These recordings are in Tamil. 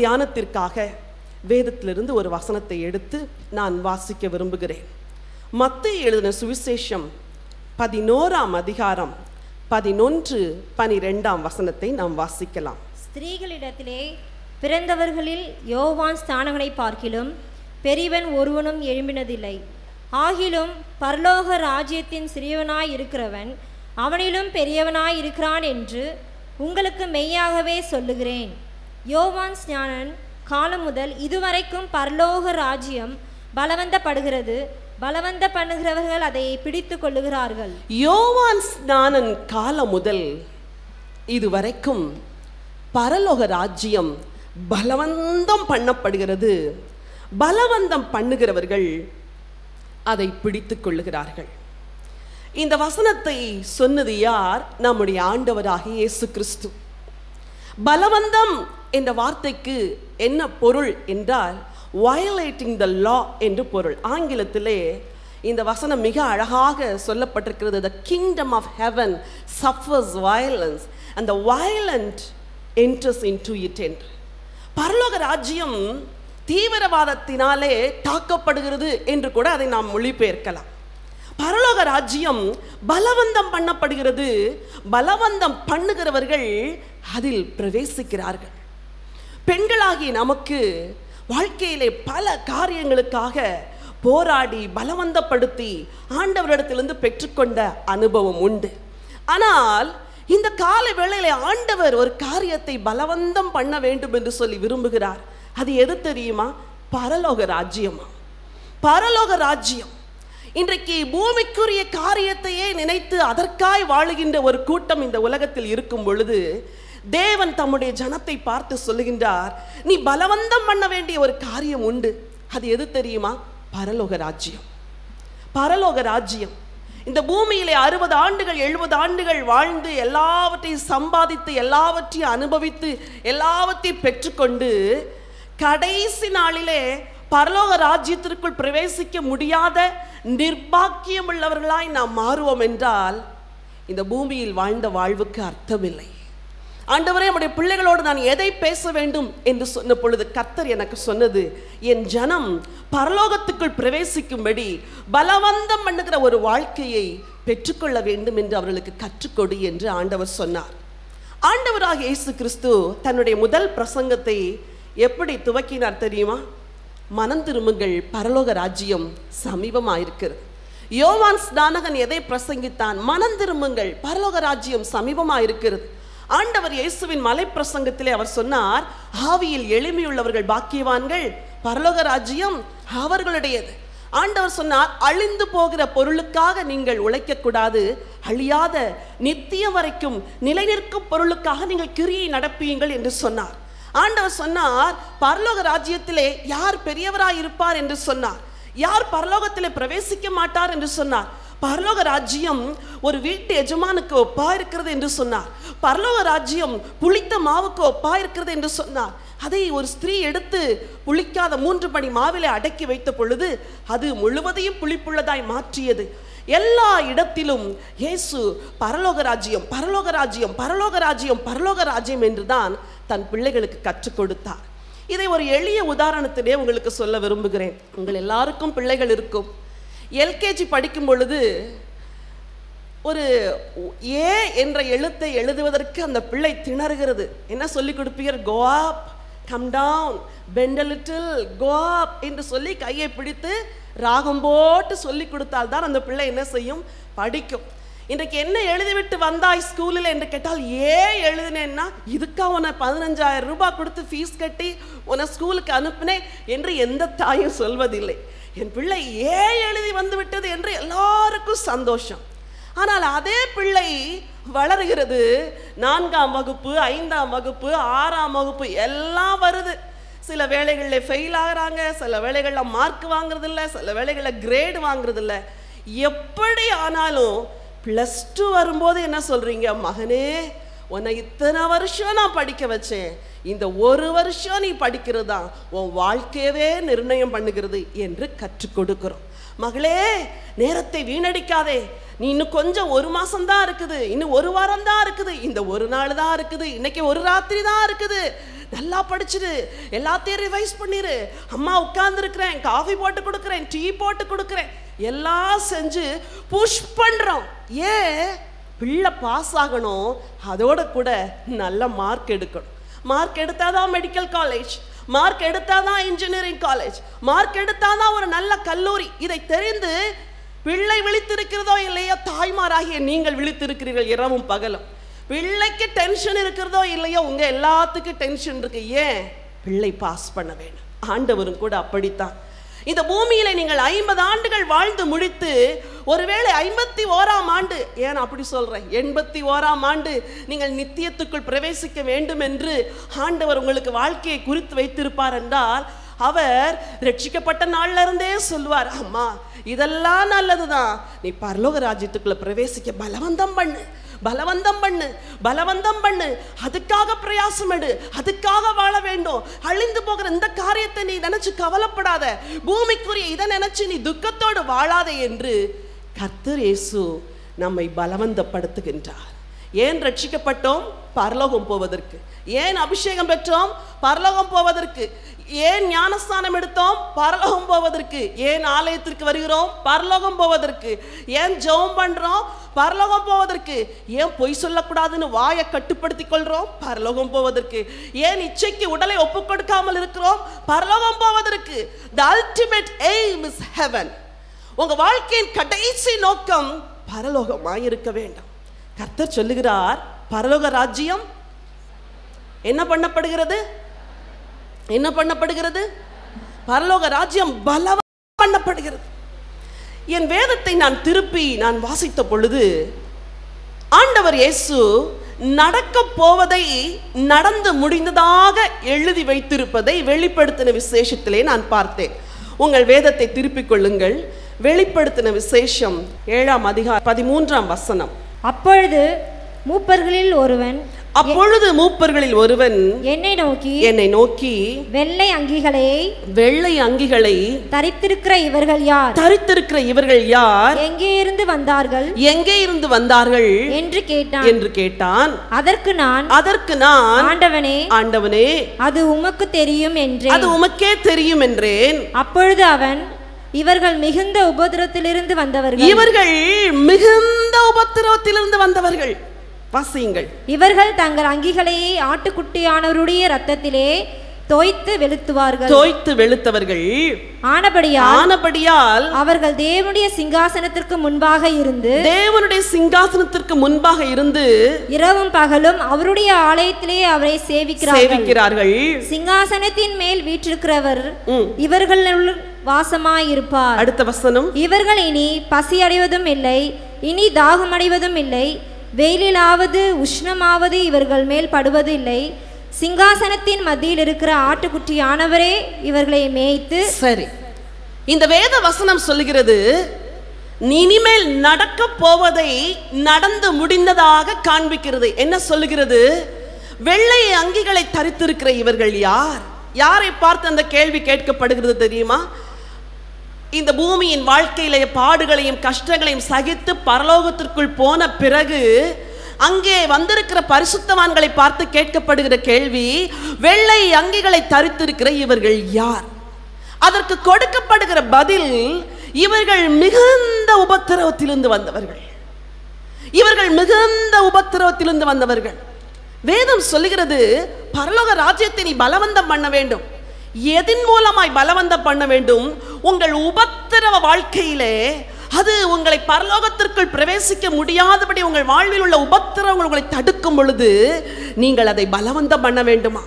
தியானத்திற்காக வேதத்திலிருந்து ஒரு வசனத்தை எடுத்து நான் வாசிக்க விரும்புகிறேன். மத்தேயு எழுதின சுவிசேஷம் 11ஆம் அதிகாரம் 11-12 வசனத்தை நாம் வாசிக்கலாம். ஸ்திரீகளிடத்திலே பிறந்தவர்களில் யோவான் ஸ்நானகனை பார்க்கிலும் பெரியவன் ஒருவனும் எழும்பினதில்லை. ஆகிலும் பரலோக ராஜ்யத்தின் சிறியவனாய் இருக்கிறவன் அவனிலும் பெரியவனாய் இருக்கிறான் என்று உங்களுக்கு மெய்யாகவே சொல்லுகிறேன். யோவான் ஸ்நானன் காலம் முதல் இதுவரைக்கும் பரலோக ராஜ்யம் பலவந்தப்படுகிறது, பலவந்த பண்ணுகிறவர்கள் அதை பிடித்து கொள்ளுகிறார்கள். யோவான் ஸ்நானன் காலம் முதல் இதுவரைக்கும் பரலோக ராஜ்யம் பலவந்தம் பண்ணப்படுகிறது, பலவந்தம் பண்ணுகிறவர்கள் அதை பிடித்து கொள்ளுகிறார்கள். இந்த வசனத்தை சொன்னது யார்? நம்முடைய ஆண்டவராகிய இயேசு கிறிஸ்து. பலவந்தம் என்ற வார்த்தைக்கு என்ன பொருள் என்றால் violating the law என்று பொருள். ஆங்கிலத்திலே இந்த வசனம் மிக அழகாக சொல்லப்பட்டிருக்கிறது. The kingdom of heaven suffers violence and the violent enters into it என்று. பரலோக ராஜ்யம் தீவிரவாதத்தினாலே தாக்கப்படுகிறது என்று கூட அதை நாம் மொழிபெயர்க்கலாம். பரலோக ராஜ்யம் பலவந்தம் பண்ணப்படுகிறது, பலவந்தம் பண்ணுகிறவர்கள் அதில் பிரவேசிக்கிறார்கள். பெண்களாகிய நமக்கு வாழ்க்கையிலே பல காரியங்களுக்காக போராடி பலவந்தப்படுத்தி ஆண்டவரிடத்திலிருந்து பெற்றுக்கொண்ட அனுபவம் உண்டு. ஆனால் இந்த கால வேளையிலே ஆண்டவர் ஒரு காரியத்தை பலவந்தம் பண்ண வேண்டும் என்று சொல்லி விரும்புகிறார். அது எது தெரியுமா? பரலோக ராஜ்யம். பரலோக ராஜ்யம் இன்றைக்கு பூமிக்குரிய காரியத்தையே நினைத்து அதற்காய் வாழுகின்ற ஒரு கூட்டம் இந்த உலகத்தில் இருக்கும் பொழுது தேவன் தம்முடைய ஜனத்தை பார்த்து சொல்லுகின்றார், நீ பலவந்தம் பண்ண வேண்டிய ஒரு காரியம் உண்டு. அது எது தெரியுமா? பரலோக ராஜ்யம். பரலோக ராஜ்யம் இந்த பூமியிலே 60 ஆண்டுகள் 70 ஆண்டுகள் வாழ்ந்து எல்லாவற்றையும் சம்பாதித்து எல்லாவற்றையும் அனுபவித்து எல்லாவற்றையும் பெற்றுக்கொண்டு கடைசி நாளிலே பரலோக ராஜ்யத்திற்குள் பிரவேசிக்க முடியாத நிர்பாக்கியம் உள்ளவர்களாய் நாம் மாறுவோம் என்றால் இந்த பூமியில் வாழ்ந்த வாழ்வுக்கு அர்த்தமில்லை. ஆண்டவரே, நம்முடைய பிள்ளைகளோடு நான் எதை பேச வேண்டும் என்று சொன்ன பொழுது கர்த்தர் எனக்கு சொன்னது, என் ஜனம் பரலோகத்துக்குள் பிரவேசிக்கும்படி பலவந்தம் பண்ணுகிற ஒரு வாழ்க்கையை பெற்றுக்கொள்ள வேண்டும் என்று அவர்களுக்கு கற்றுக்கொடு என்று ஆண்டவர் சொன்னார். ஆண்டவராக இயேசு கிறிஸ்து தன்னுடைய முதல் பிரசங்கத்தை எப்படி துவக்கினார் தெரியுமா? மனம் திரும்புங்கள், பரலோக ராஜ்யம் சமீபமாயிருக்கிறது. யோவான் ஸ்நானகன் எதை பிரசங்கித்தான்? மனம் திரும்புங்கள், பரலோக ராஜ்யம் சமீபமாயிருக்கிறது. ஆண்டவர் இயேசுவின் மலை பிரசங்கத்திலே அவர் சொன்னார், ஆவியில் எளிமையுள்ளவர்கள் பாக்கியவான்கள், பரலோக ராஜ்யம் அவர்களுடையது. ஆண்டவர் சொன்னார், அழிந்து போகிற பொருளுக்காக நீங்கள் உழைக்கக்கூடாது, அழியாத நித்தியம் வரைக்கும் நிலைநிற்கும் பொருளுக்காக நீங்கள் கிரியை நடப்பியுங்கள் என்று சொன்னார். ஆண்டவர் சொன்னார், பரலோக ராஜ்யத்திலே யார் பெரியவராய் இருப்பார் என்று சொன்னார், யார் பரலோகத்திலே பிரவேசிக்க மாட்டார் என்று சொன்னார். பரலோக ராஜ்யம் ஒரு வீட்டு எஜமானுக்கு ஒப்பா இருக்கிறது என்று சொன்னார். பரலோக ராஜ்யம் புளித்த மாவுக்கு ஒப்பா இருக்கிறது என்று சொன்னார். அதை ஒரு ஸ்திரீ எடுத்து புளிக்காத 3 படி மாவிலே அடக்கி வைத்த பொழுது அது முழுவதையும் புளிப்புள்ளதாய் மாற்றியது. எல்லா இடத்திலும் இயேசு பரலோக ராஜ்யம், பரலோக ராஜ்யம், பரலோக ராஜ்யம், பரலோக ராஜ்யம் என்றுதான் தன் பிள்ளைகளுக்கு கற்றுக் கொடுத்தார். இதை ஒரு எளிய உதாரணத்திலே உங்களுக்கு சொல்ல விரும்புகிறேன். உங்கள் எல்லாருக்கும் பிள்ளைகள் இருக்கும். எல்கேஜி படிக்கும் பொழுது ஒரு ஏ என்ற எழுத்தை எழுதுவதற்கு அந்த பிள்ளை திணறுகிறது. என்ன சொல்லிக் கொடுப்பீர்? Go up, come down, bend a little, go up என்று சொல்லி கையை பிடித்து ராகம் போட்டு சொல்லி கொடுத்தால்தான் அந்த பிள்ளை என்ன செய்யும்? படிக்கும். இன்றைக்கு என்ன எழுதிவிட்டு வந்தாய் ஸ்கூலில் என்று கேட்டால், ஏ எழுதினேன்னா இதுக்கா உன்னை 15,000 ரூபாய் கொடுத்து ஃபீஸ் கட்டி உன்னை ஸ்கூலுக்கு அனுப்பினேன் என்று எந்த தாயும் சொல்வதில்லை. என் பிள்ளை ஏ எழுதி வந்து விட்டது என்று எல்லாருக்கும் சந்தோஷம். ஆனால் அதே பிள்ளை வளர்கிறது, 4ஆம் வகுப்பு, 5ஆம் வகுப்பு, 6ஆம் வகுப்பு எல்லாம் வருது. சில வேளைகளில் ஃபெயில் ஆகிறாங்க, சில வேளைகளில் மார்க் வாங்குறதில்ல, சில வேளைகளில் கிரேடு வாங்குறதில்ல. எப்படி ஆனாலும் +2 வரும்போது என்ன சொல்றீங்க? மகனே, உன்னை இத்தனை வருஷம் நான் படிக்க வச்சேன், இந்த ஒரு வருஷம் நீ படிக்கிறது தான் உன் வாழ்க்கையவே நிர்ணயம் பண்ணுகிறது என்று கற்றுக் கொடுக்கிறோம். மகளே, நேரத்தை வீணடிக்காதே, நீ இன்னும் கொஞ்சம் 1 மாசம்தான் இருக்குது, இன்னும் 1 வாரம் தான் இருக்குது, இந்த 1 நாள் தான் இருக்குது, இன்னைக்கு 1 ராத்திரி தான் இருக்குது, நல்லா படிச்சிரு, எல்லாத்தையும் ரிவைஸ் பண்ணிரு, அம்மா உட்கார்ந்துருக்கிறேன், காஃபி போட்டு கொடுக்குறேன், டீ போட்டு கொடுக்குறேன், எல்லாம் செஞ்சு புஷ் பண்றோம். ஏன்? பிள்ளை பாஸ் ஆகணும், அதோட கூட நல்ல மார்க் எடுக்கணும். மார்க் எடுத்தாதான் மெடிக்கல் காலேஜ், மார்க் எடுத்தாதான் இன்ஜினியரிங் காலேஜ், மார்க் எடுத்தாதான் ஒரு நல்ல கல்லூரி. இதை தெரிந்து பிள்ளை விழித்திருக்கிறதோ இல்லையோ, தாய்மாராகிய நீங்கள் விழித்திருக்கிறீர்கள் இரவும் பகலும். பிள்ளைக்கு டென்ஷன் இருக்கிறதோ இல்லையோ, உங்க எல்லாத்துக்கும் டென்ஷன் இருக்கு. ஏன்? பிள்ளை பாஸ் பண்ண வேண்டும். ஆண்டவரும் கூட அப்படித்தான். இந்த பூமியில நீங்கள் 50 ஆண்டுகள் வாழ்ந்து முடித்து ஒருவேளை 51ஆம் ஆண்டு, ஏன் அப்படி சொல்றேன், 81ஆம் ஆண்டு நீங்கள் நித்தியத்துக்குள் பிரவேசிக்க வேண்டும் என்று ஆண்டவர் உங்களுக்கு வாழ்க்கையை குறித்து வைத்திருப்பார் என்றால், அவர் ரட்சிக்கப்பட்ட நாள்ல இருந்தே சொல்லுவார், அம்மா இதெல்லாம் நல்லதுதான், நீ பரலோக ராஜ்யத்துக்குள்ள பிரவேசிக்க பலவந்தம் பண்ணு, பலவந்தம் பண்ணு, பலவந்தம் பண்ணு, அதுக்காக பிரயாசம் எடு, அதுக்காக வாழ வேண்டும். அழிந்து போகிற இந்த காரியத்தை நீ நினைச்சு கவலைப்படாத, பூமிக்குரிய இதை நினைச்சு நீ துக்கத்தோடு வாழாதே என்று கர்த்தர் இயேசு நம்மை பலவந்தப்படுத்துகின்றார். ஏன் ரட்சிக்கப்பட்டோம்? பரலோகம் போவதற்கு. ஏன் அபிஷேகம் பெற்றோம்? பரலோகம் போவதற்கு. ஏன் ஞானஸ்தானம் எடுத்தோம்? பரலோகம் போவதற்கு. ஏன் ஆலயத்திற்கு வருகிறோம்? பரலோகம் போவதற்கு. ஏன் ஜெபம் பண்றோம்? பரலோகம் போவதற்கு. ஏன் பொய் சொல்லக்கூடாதுன்னு வாயை கட்டுப்படுத்திக் கொள்றோம்? பரலோகம் போவதற்கு. ஏன் இச்சைக்கு உடலை ஒப்புக் கொடுக்காமல் இருக்கிறோம்? பரலோகம் போவதற்கு. The ultimate aim is heaven. உங்க வாழ்க்கையின் கடைசி நோக்கம் பரலோகமாய் இருக்க வேண்டும். கர்த்தர் சொல்லுகிறார், பரலோக ராஜ்யம் என்ன பண்ணப்படுகிறது? என்ன பண்ணப்படுகிறது? பரலோக ராஜ்யம் பலவந்தம் பண்ணப்படுகிறது. என் வேதத்தை நான் திருப்பி நான் வாசித்த பொழுது, ஆண்டவர் இயேசு நடக்க போவதை நடந்து முடிந்ததாக எழுதி வைத்திருப்பதை வெளிப்படுத்தின விசேஷத்திலே நான் பார்த்தேன். உங்கள் வேதத்தை திருப்பிக் கொள்ளுங்கள். வெளிப்படுத்தின விசேஷம் 7ஆம் அதிகாரம் 13ஆம் வசனம். அப்பொழுது மூப்பர்களில் ஒருவன் என்னை நோக்கி வெள்ளை அங்கிகளை தரித்திருக்கிற இவர்கள் யார்? எங்கே இருந்து வந்தார்கள் என்று கேட்டான். அதற்கு நான் ஆண்டவனே அது உமக்கே தெரியும் என்றேன். அப்பொழுது அவன், இவர்கள் மிகுந்த உபத்திரவத்திலிருந்து வந்தவர்கள். வாசியுங்கள். இவர்கள் தங்கள் அங்கிகளை ஆட்டுக்குட்டியானவருடைய இரத்தத்திலே தோய்த்து வெளுத்தவர்கள் ஆனபடியால் அவர்கள் தேவனுடைய சிங்காசனத்திற்கு முன்பாக இருந்து இரவும் பகலும் அவருடைய ஆலயத்திலே அவரை சேவிக்கிறார்கள். சிங்காசனத்தின் மேல் வீற்றிருக்கிறவர் இவர்களுள் வாசமாயிருப்பார். அடுத்த வசனம். இவர்கள் இனி பசி அடைவதும் இல்லை, இனி தாகம் அடைவதும் இல்லை, வெயிலாவது உஷ்ணமாவது இவர்கள் மேல் படுவது இல்லை. சிங்காசனத்தின் மத்தியில் இருக்கிற ஆட்டுக்குட்டியானவரே இவர்களை மேய்த்து. சரி, இந்த வேத வசனம் சொல்லுகிறது, இனிமேல் நடக்க போவதை நடந்து முடிந்ததாக காண்பிக்கிறது. என்ன சொல்லுகிறது? வெள்ளை அங்கிகளை தரித்திருக்கிற இவர்கள் யார்? யாரை பார்த்து அந்த கேள்வி கேட்கப்படுகிறது தெரியுமா? இந்த பூமியின் வாழ்க்கையிலே பாடுகளையும் கஷ்டங்களையும் சகித்து பரலோகத்திற்குள் போன பிறகு அங்கே வந்திருக்கிற பரிசுத்தவான்களை பார்த்து கேட்கப்படுகிற கேள்வி, வெள்ளை அங்கிகளை தரித்திருக்கிற இவர்கள் யார்? அதற்கு கொடுக்கப்படுகிற பதில், இவர்கள் மிகுந்த உபத்திரவத்திலிருந்து வந்தவர்கள். வேதம் சொல்லுகிறது, பரலோக ராஜ்யத்தை நீ பலவந்தம் பண்ண வேண்டும். எதின் மூலமாய் பலவந்தம் பண்ண வேண்டும்? உங்கள் உபத்திரவ வாழ்க்கையிலே அது உங்களை பரலோகத்திற்குள் பிரவேசிக்க முடியாதபடி உங்கள் வாழ்வில் உள்ள உபத்திரவங்கள் உங்களை தடுக்கும் பொழுது நீங்கள் அதை பலவந்தம் பண்ண வேண்டுமா?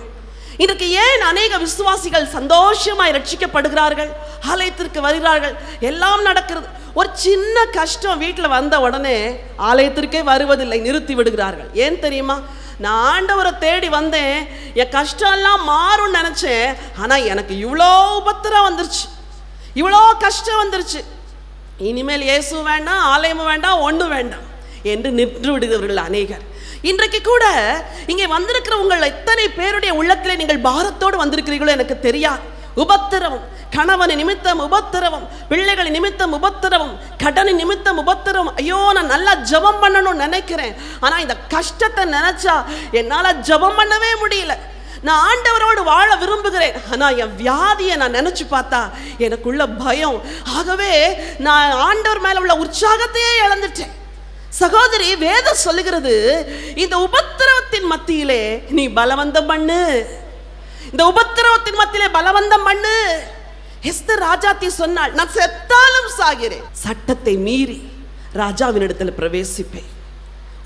இதற்கு ஏன் அநேக விசுவாசிகள் சந்தோஷமாய் ரட்சிக்கப்படுகிறார்கள், ஆலயத்திற்கு வருகிறார்கள், எல்லாம் நடக்கிறது. ஒரு சின்ன கஷ்டம் வீட்டில் வந்த உடனே ஆலயத்திற்கே வருவதில்லை, நிறுத்தி விடுகிறார்கள். ஏன் தெரியுமா? நான் ஆண்டவரை தேடி வந்தேன், என் கஷ்டம் எல்லாம் மாறும்னு நினைச்சேன், ஆனா எனக்கு இவ்வளோ உபத்திரம் வந்துருச்சு, இவ்வளோ கஷ்டம் வந்துருச்சு, இனிமேல் இயேசு வேண்டாம், ஆலயமும் வேண்டாம், ஒன்றும் வேண்டாம் என்று நின்று விடுகிறவர்கள் அநேகர். இன்றைக்கு கூட இங்கே வந்திருக்கிற உங்கள் எத்தனை பேருடைய உள்ளத்திலே நீங்கள் பாரத்தோடு வந்திருக்கிறீர்களோ எனக்கு தெரியாது. உபத்திரவம், கணவன் நிமித்தம் உபத்திரவம், பிள்ளைகள் நிமித்தம் உபத்திரவம், கடன் நிமித்தம் உபத்திரவம். ஐயோ, நான் நல்லா ஜெபம் பண்ணணும்னு நினைக்கிறேன், ஆனா இந்த கஷ்டத்தை நினைச்சா என்னால ஜெபம் பண்ணவே முடியல. நான் ஆண்டவரோடு வாழ விரும்புகிறேன், ஆனா என் வியாதியை நான் நினைச்சு பார்த்தா எனக்குள்ள பயம். ஆகவே நான் ஆண்டவர் மேல உள்ள உற்சாகத்தையே இழந்துட்டேன். சகோதரி, வேதம் சொல்லுகிறது, இந்த உபத்திரவத்தின் மத்தியிலே நீ பலவந்தம் பண்ணு. இந்த உபத்திரவத்தின் மத்தியிலே பலவந்தம் பண்ணு. எஸ்தர் ராஜாத்தி சொன்னாள், நான் செத்தாலும் சாகிறேன், சட்டத்தை மீறி ராஜாவினிடத்தில் பிரவேசிப்பேன்.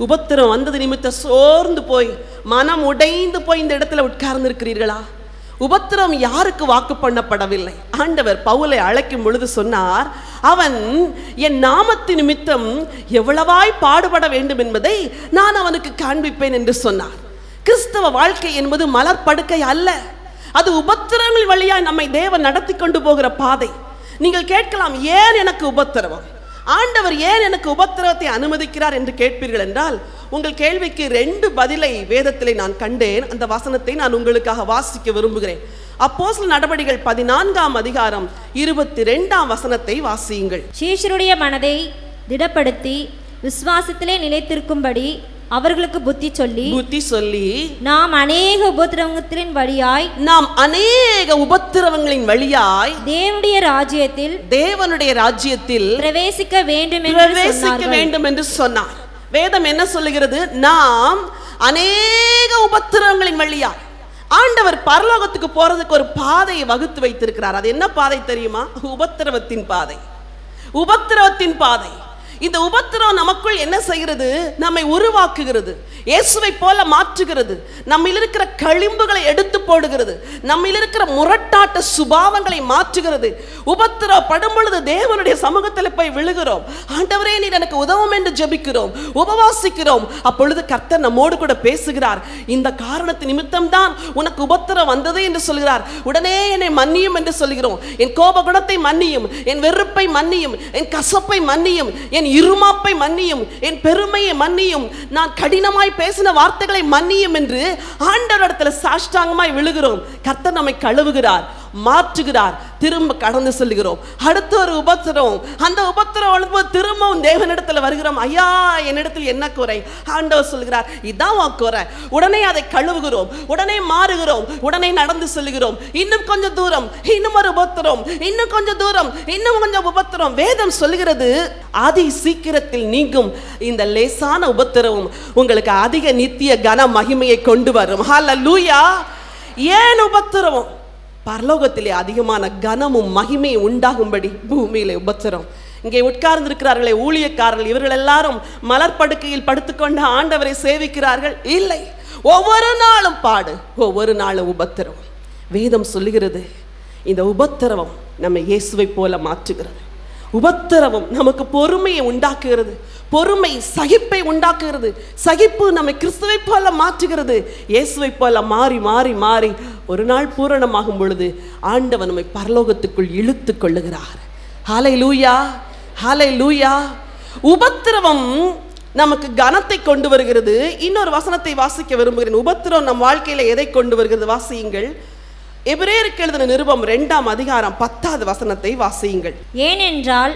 உபத்திரம் வந்தது நிமித்தம் சோர்ந்து போய் மனம் உடைந்து போய் இந்த இடத்துல உட்கார்ந்து இருக்கிறீர்களா? உபத்திரம் யாருக்கு வாக்கு பண்ணப்படவில்லை. ஆண்டவர் பவுலை அழைக்கும் பொழுது சொன்னார், அவன் என் நாமத்து நிமித்தம் எவ்வளவாய் பாடுபட வேண்டும் என்பதை நான் அவனுக்கு காண்பிப்பேன் என்று சொன்னார். கிறிஸ்தவ வாழ்க்கை என்பது மலர் படுக்கை அல்ல, அது உபத்திரங்கள் வழியாய் நம்மை தேவன் நடத்தி கொண்டு போகிற பாதை. நீங்கள் கேட்கலாம், ஏன் எனக்கு உபத்திரவம், ஆண்டவர் ஏன் எனக்கு உபத்திரவத்தை அனுமதிக்கிறார் என்று கேட்பீர்கள் என்றால், உங்கள் கேள்விக்கு 2 பதிலை வேதத்திலே நான் கண்டேன். அந்த வசனத்தை நான் உங்களுக்காக வாசிக்க விரும்புகிறேன். அப்போஸ்தலர் நடபடிகள் 14ஆம் அதிகாரம் 22ஆம் வசனத்தை வாசியுங்கள். சீஷருடைய மனதை திடப்படுத்தி விசுவாசத்திலே நிலைத்திருக்கும்படி அவர்களுக்கு புத்தி சொல்லி நாம் அநேக உபத்திரவங்களின் வழியாய் தேவனுடைய ராஜ்யத்தில் பிரவேசிக்க வேண்டும் என்று சொன்னார். வேதம் என்ன சொல்லுகிறது? நாம் அநேக உபத்திரவங்களின் வழியாய் ஆண்டவர் பரலோகத்துக்கு போறதுக்கு ஒரு பாதையை வகுத்து வைத்திருக்கிறார். அது என்ன பாதை தெரியுமா? உபத்திரவத்தின் பாதை. உபத்திரவத்தின் பாதை. இந்த உபத்திரம் நமக்குள் என்ன செய்கிறது? நம்மை உருவாக்குகிறது, இயேசுவை போல மாற்றுகிறது, நம்மில் இருக்கிற களிம்புகளை எடுத்து போடுகிறது, நம்மில் இருக்கிற முரட்டாட்ட சுபாவங்களை மாற்றுகிறது. உபத்திரப்படும் பொழுது தேவனுடைய சமூகத்தில் போய் விழுகிறோம். ஆண்டவரே, நீர் எனக்கு உதவும் என்று ஜெபிக்கிறோம், உபவாசிக்கிறோம். அப்பொழுது கர்த்தர் நம்மோடு கூட பேசுகிறார். இந்த காரணத்து நிமித்தம் தான் உனக்கு உபத்திரம் வந்தது என்று சொல்கிறார். உடனே என்னை மன்னியும் என்று சொல்கிறோம். என் கோபகுணத்தை மன்னியும், என் வெறுப்பை மன்னியும், என் கசப்பை மன்னியும், என் இருமாப்பை மன்னியும், என் பெருமையை மன்னியும், நான் கடினமாய் பேசின வார்த்தைகளை மன்னியும் என்று ஆண்டவரிடத்தில் சாஷ்டாங்கமாய் விழுகிறோம். கர்த்தர் நம்மை கழுவுகிறார், மாற்றுகிறார், திரும்ப கடந்து செல்கிறோம். அடுத்த ஒரு உபத்திரம், அந்த உபத்திரம் திரும்பவும் தேவனிடத்தில் வருகிறோம். ஐயா, என்னிடத்தில் என்ன குறை? ஆண்டவர் சொல்கிறார், இதான் உன் குறை. உடனே அதை கழுவுகிறோம், உடனே மாறுகிறோம், உடனே நடந்து செல்கிறோம். இன்னும் கொஞ்சம் தூரம், இன்னும் ஒரு உபத்திரம், இன்னும் கொஞ்சம் தூரம், இன்னும் கொஞ்சம் உபத்திரம். வேதம் சொல்கிறது, அதி சீக்கிரத்தில் நீங்கும் இந்த லேசான உபத்திரவும் உங்களுக்கு அதிக நித்திய கன மகிமையை கொண்டு வரும். ஹல்லேலூயா. ஏன் உபத்திரவம்? பரலோகத்திலே அதிகமான கனமும் மகிமையும் உண்டாகும்படி பூமியிலே உபத்திரம். இங்கே உட்கார்ந்து இருக்கிறார்களே ஊழியக்காரர்கள், இவர்கள் எல்லாரும் மலர் படுக்கையில் படுத்துக்கொண்டு ஆண்டவரை சேவிக்கிறார்கள்? இல்லை, ஒவ்வொரு நாளும் பாடு, ஒவ்வொரு நாளும் உபத்திரம். வேதம் சொல்லுகிறது, இந்த உபத்திரவம் நம்ம இயேசுவை போல மாற்றுகிறது. உபத்திரவம் நமக்கு பொறுமையை உண்டாக்குகிறது, பொறுமை சகிப்பை உண்டாக்குகிறது, சகிப்பு நம்மை கிறிஸ்துவை போல மாற்றுகிறது. இயேசுவை போல மாறி மாறி மாறி ஒரு நாள் பூரணமாகும் பொழுது ஆண்டவர் நம்மை பரலோகத்துக்குள் இழுத்து கொள்ளுகிறார். ஹல்லேலூயா, ஹல்லேலூயா. உபத்திரவம் நமக்கு கனத்தை கொண்டு வருகிறது. இன்னொரு வசனத்தை வாசிக்க விரும்புகிறேன். உபத்திரம் நம் வாழ்க்கையில எதை கொண்டு வருகிறது? வாசியுங்கள். எபிரேயருக்கு எழுதின நிருபம் 2ஆம் அதிகாரம் 10வது வசனத்தை வாசியுங்கள். ஏனென்றால்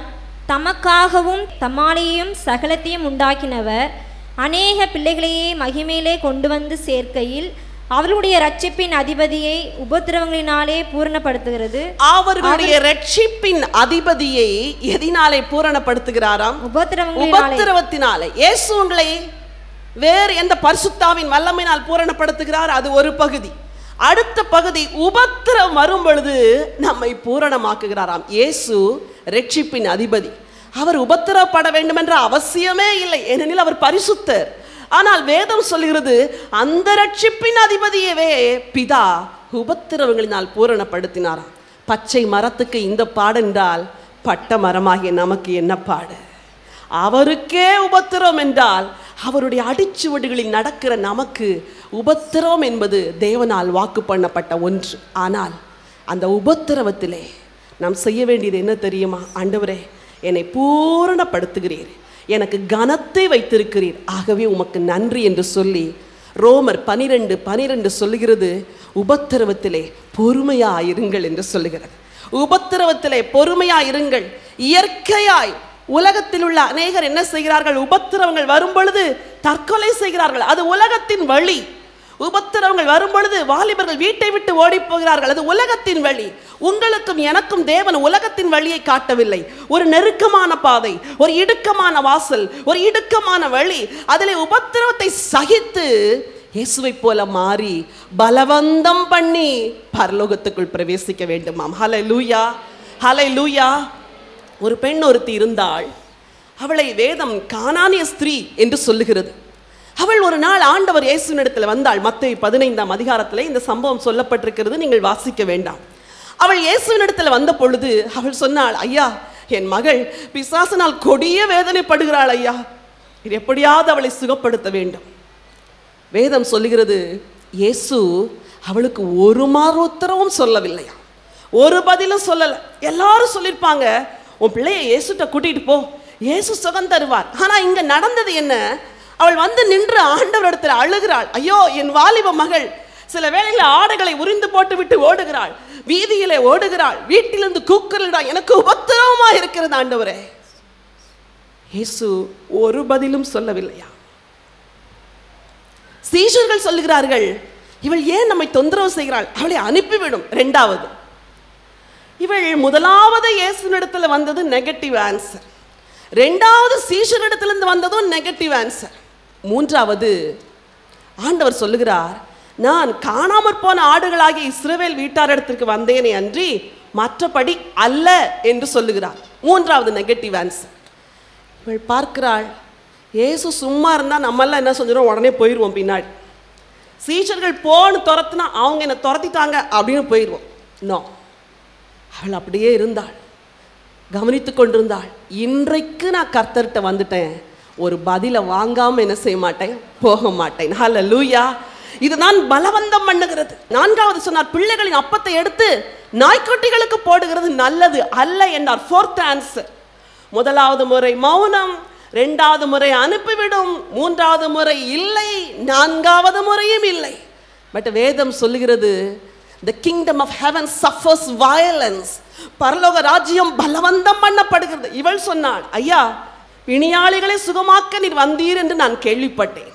தமக்காகவும் தம்மாலேயும் சகலத்தையும் உண்டாக்கினவர் அநேக பிள்ளைகளையே மகிமையிலே கொண்டு வந்து சேர்க்கையில் அவர்களுடைய ரட்சிப்பின் அதிபதியை உபத்திரவங்களினாலே பூரணப்படுத்துகிறது. அவர்களுடைய ரட்சிப்பின் அதிபதியை எதினாலே பூரணப்படுத்துகிறாராம்? உபத்திரவத்தினாலே. இயேசு உங்களை வேறு எந்த பரிசுத்தாவின் வல்லமையினால் பூரணப்படுத்துகிறார்? அது ஒரு பகுதி. அடுத்த பகுதி, உபத்திரம் வரும் பொழுது நம்மை பூரணமாக்குகிறாராம். இயேசு ரட்சிப்பின் அதிபதி. அவர் உபத்திரப்பட வேண்டும் என்ற அவசியமே இல்லை, ஏனெனில் அவர் பரிசுத்தர். ஆனால் வேதம் சொல்கிறது, அந்த ரட்சிப்பின் அதிபதியவே பிதா உபத்திரவங்களினால் பூரணப்படுத்தினாராம். பச்சை மரத்துக்கு இந்த பாடு என்றால் பட்ட மரமாகிய நமக்கு என்ன பாடு? அவருக்கே உபத்திரம் என்றால் அவருடைய அடிச்சுவடுகளில் நடக்கிற நமக்கு உபத்திரம் என்பது தேவனால் வாக்கு பண்ணப்பட்ட ஒன்று. ஆனால் அந்த உபத்திரவத்திலே நாம் செய்ய வேண்டியது என்ன தெரியுமா? ஆண்டவரே, என்னை பூரணப்படுத்துகிறீர், எனக்கு கனத்தை வைத்திருக்கிறீர், ஆகவே உமக்கு நன்றி என்று சொல்லி ரோமர் 12:12 சொல்லுகிறது, உபத்திரவத்திலே பொறுமையாயிருங்கள் என்று சொல்லுகிறது. உபத்திரவத்திலே பொறுமையாயிருங்கள். இயற்கையாய் உலகத்தில் உள்ள அநேகர் என்ன செய்கிறார்கள்? உபத்திரவங்கள் வரும் பொழுது தற்கொலை செய்கிறார்கள். அது உலகத்தின் வழி. உபத்திரவங்கள் வரும் பொழுது வாலிபர்கள் வீட்டை விட்டு ஓடி போகிறார்கள். அது உலகத்தின் வழி. உங்களுக்கும் எனக்கும் தேவன் உலகத்தின் வழியை காட்டவில்லை. ஒரு நெருக்கமான பாதை, ஒரு இடுக்கமான வாசல், ஒரு இடுக்கமான வழி. அதிலே உபத்திரவத்தை சகித்து இயேசுவை போல மாறி பலவந்தம் பண்ணி பரலோகத்துக்குள் பிரவேசிக்க வேண்டுமாம். ஹல்லேலூயா, ஹல்லேலூயா. ஒரு பெண் ஒருத்தி இருந்தாள். அவளை வேதம் கானானிய ஸ்திரீ என்று சொல்லுகிறது. அவள் ஒரு நாள் ஆண்டவர் இயேசுவினிடத்தில் வந்தாள். மத்தேயு 15ஆம் அதிகாரத்தில் இந்த சம்பவம் சொல்லப்பட்டிருக்கிறது, நீங்கள் வாசிக்க வேண்டாம். அவள் இயேசுவினிடத்தில் வந்த பொழுது அவள் சொன்னாள், ஐயா, என் மகள் பிசாசினால் கொடிய வேதனைப்படுகிறாள் ஐயா, இது எப்படியாவது அவளை சுகப்படுத்த வேண்டும். வேதம் சொல்லுகிறது, இயேசு அவளுக்கு ஒரு மாறு உத்தரவும் சொல்லவில்லையா, ஒரு பதிலும் சொல்லல. எல்லாரும் சொல்லியிருப்பாங்க, உன் பிள்ளைய இயேசுட்ட கூட்டிட்டு போ, இயேசு சுகம் தருவார். ஆனா இங்க நடந்தது என்ன? அவள் வந்து நின்று ஆண்டவரிடத்தில் அழுகிறாள். ஐயோ, என் வாலிப மகள் சில வேளைகளில் ஆடைகளை உரிந்து போட்டு விட்டு ஓடுகிறாள், வீதியிலே ஓடுகிறாள், வீட்டிலிருந்து கூக்குரலிடுறாள், எனக்கு உபத்திரவமா இருக்கிறது ஆண்டவரே. இயேசு ஒரு பதிலும் சொல்லவில்லையா. சீஷர்கள் சொல்லுகிறார்கள், இவள் ஏன் நம்மை தொந்தரவு செய்கிறாள், அவளை அனுப்பிவிடும். இரண்டாவது, இவள் முதலாவது இயேசுவினிடத்தில் வந்தது நெகட்டிவ் ஆன்சர், இரண்டாவது சீஷரிடத்திலிருந்து வந்ததும் நெகட்டிவ் ஆன்சர், மூன்றாவது ஆண்டவர் சொல்லுகிறார், நான் காணாமற் போன ஆடுகளாகிய இஸ்ரவேல் வீட்டாரிடத்திற்கு வந்தேனே அன்றி மற்றபடி அல்ல என்று சொல்லுகிறார். மூன்றாவது நெகட்டிவ் ஆன்சர். இவள் பார்க்கிறாள், இயேசு சும்மா இருந்தால் நம்மெல்லாம் என்ன செஞ்சிடும், உடனே போயிடுவோம் பின்னாடி. சீஷர்கள் போன்னு துரத்துனா அவங்க என்னை துரத்திட்டாங்க அப்படின்னு போயிடுவோம். நோ, அவள் அப்படியே இருந்தாள், கவனித்து கொண்டிருந்தாள். இன்றைக்கு நான் கர்த்தர்கிட்ட வந்துட்டேன், ஒரு பதிலை வாங்காம என்ன செய்ய மாட்டேன், போக மாட்டேன். ஹல்லேலூயா. இதுதான் பலவந்தம் பண்ணுகிறது. நான்காவது சொன்னார், பிள்ளைகளின் அப்பத்தை எடுத்து நாய்க்குட்டிகளுக்கு போடுகிறது நல்லது அல்ல என்றார். Fourth answer. முதலாவது முறை மௌனம், இரண்டாவது முறை அனுப்பிவிடும், மூன்றாவது முறை இல்லை, நான்காவது முறையும் இல்லை. பட் வேதம் சொல்லுகிறது, the kingdom of heaven suffers violence. பரலோக ராஜ்யம் பலவந்தம் பண்ணப்படுகிறது. இவள் சொன்னாள், ஐயா, பிணியாளிகளை சுகமாக்க நீர் வந்தீர் என்று நான் கேள்விப்பட்டேன்,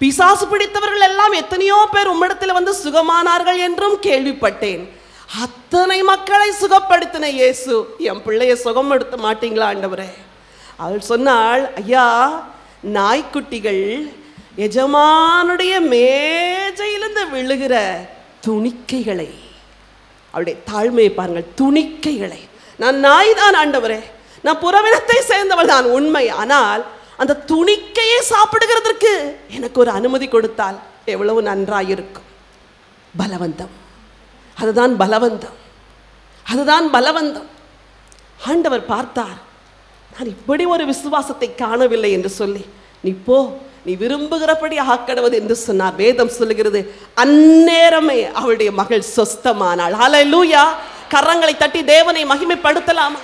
பிசாசு பிடித்தவர்கள் எல்லாம் எத்தனையோ பேர் உம்மிடத்தில் வந்து சுகமானார்கள் என்றும் கேள்விப்பட்டேன், அத்தனை மக்களை சுகப்படுத்தின இயேசு, என் பிள்ளையை சுகப்படுத்த மாட்டீங்களா ஆண்டவரே? அவள் சொன்னாள், ஐயா, நாய்க்குட்டிகள் எஜமானுடைய மேஜையிலிருந்து விழுகிற துணிக்கைகளை, அவளுடைய தாழ்மையை பாருங்கள், துணிக்கைகளை, நான் நாய் தான் ஆண்டவரே, நான் புறவினத்தை சேர்ந்தவள் தான் உண்மை, ஆனால் அந்த துணிக்கையை சாப்பிடுகிறதற்கு எனக்கு ஒரு அனுமதி கொடுத்தால் எவ்வளவு நன்றாயிருக்கும். பலவந்தம், அதுதான் பலவந்தம், அதுதான் பலவந்தம். ஆண்டவர் பார்த்தார், நான் இப்படி ஒரு விசுவாசத்தை காணவில்லை என்று சொல்லி, நீ போ, நீ விரும்புகிறபடி ஆக்கடுவது என்று சொன்னார். வேதம் சொல்லுகிறது, அந்நேரமே அவளுடைய மகள் சொஸ்தமானாள். ஹல்லேலூயா. கரங்களை தட்டி தேவனை மகிமைப்படுத்தலாமா?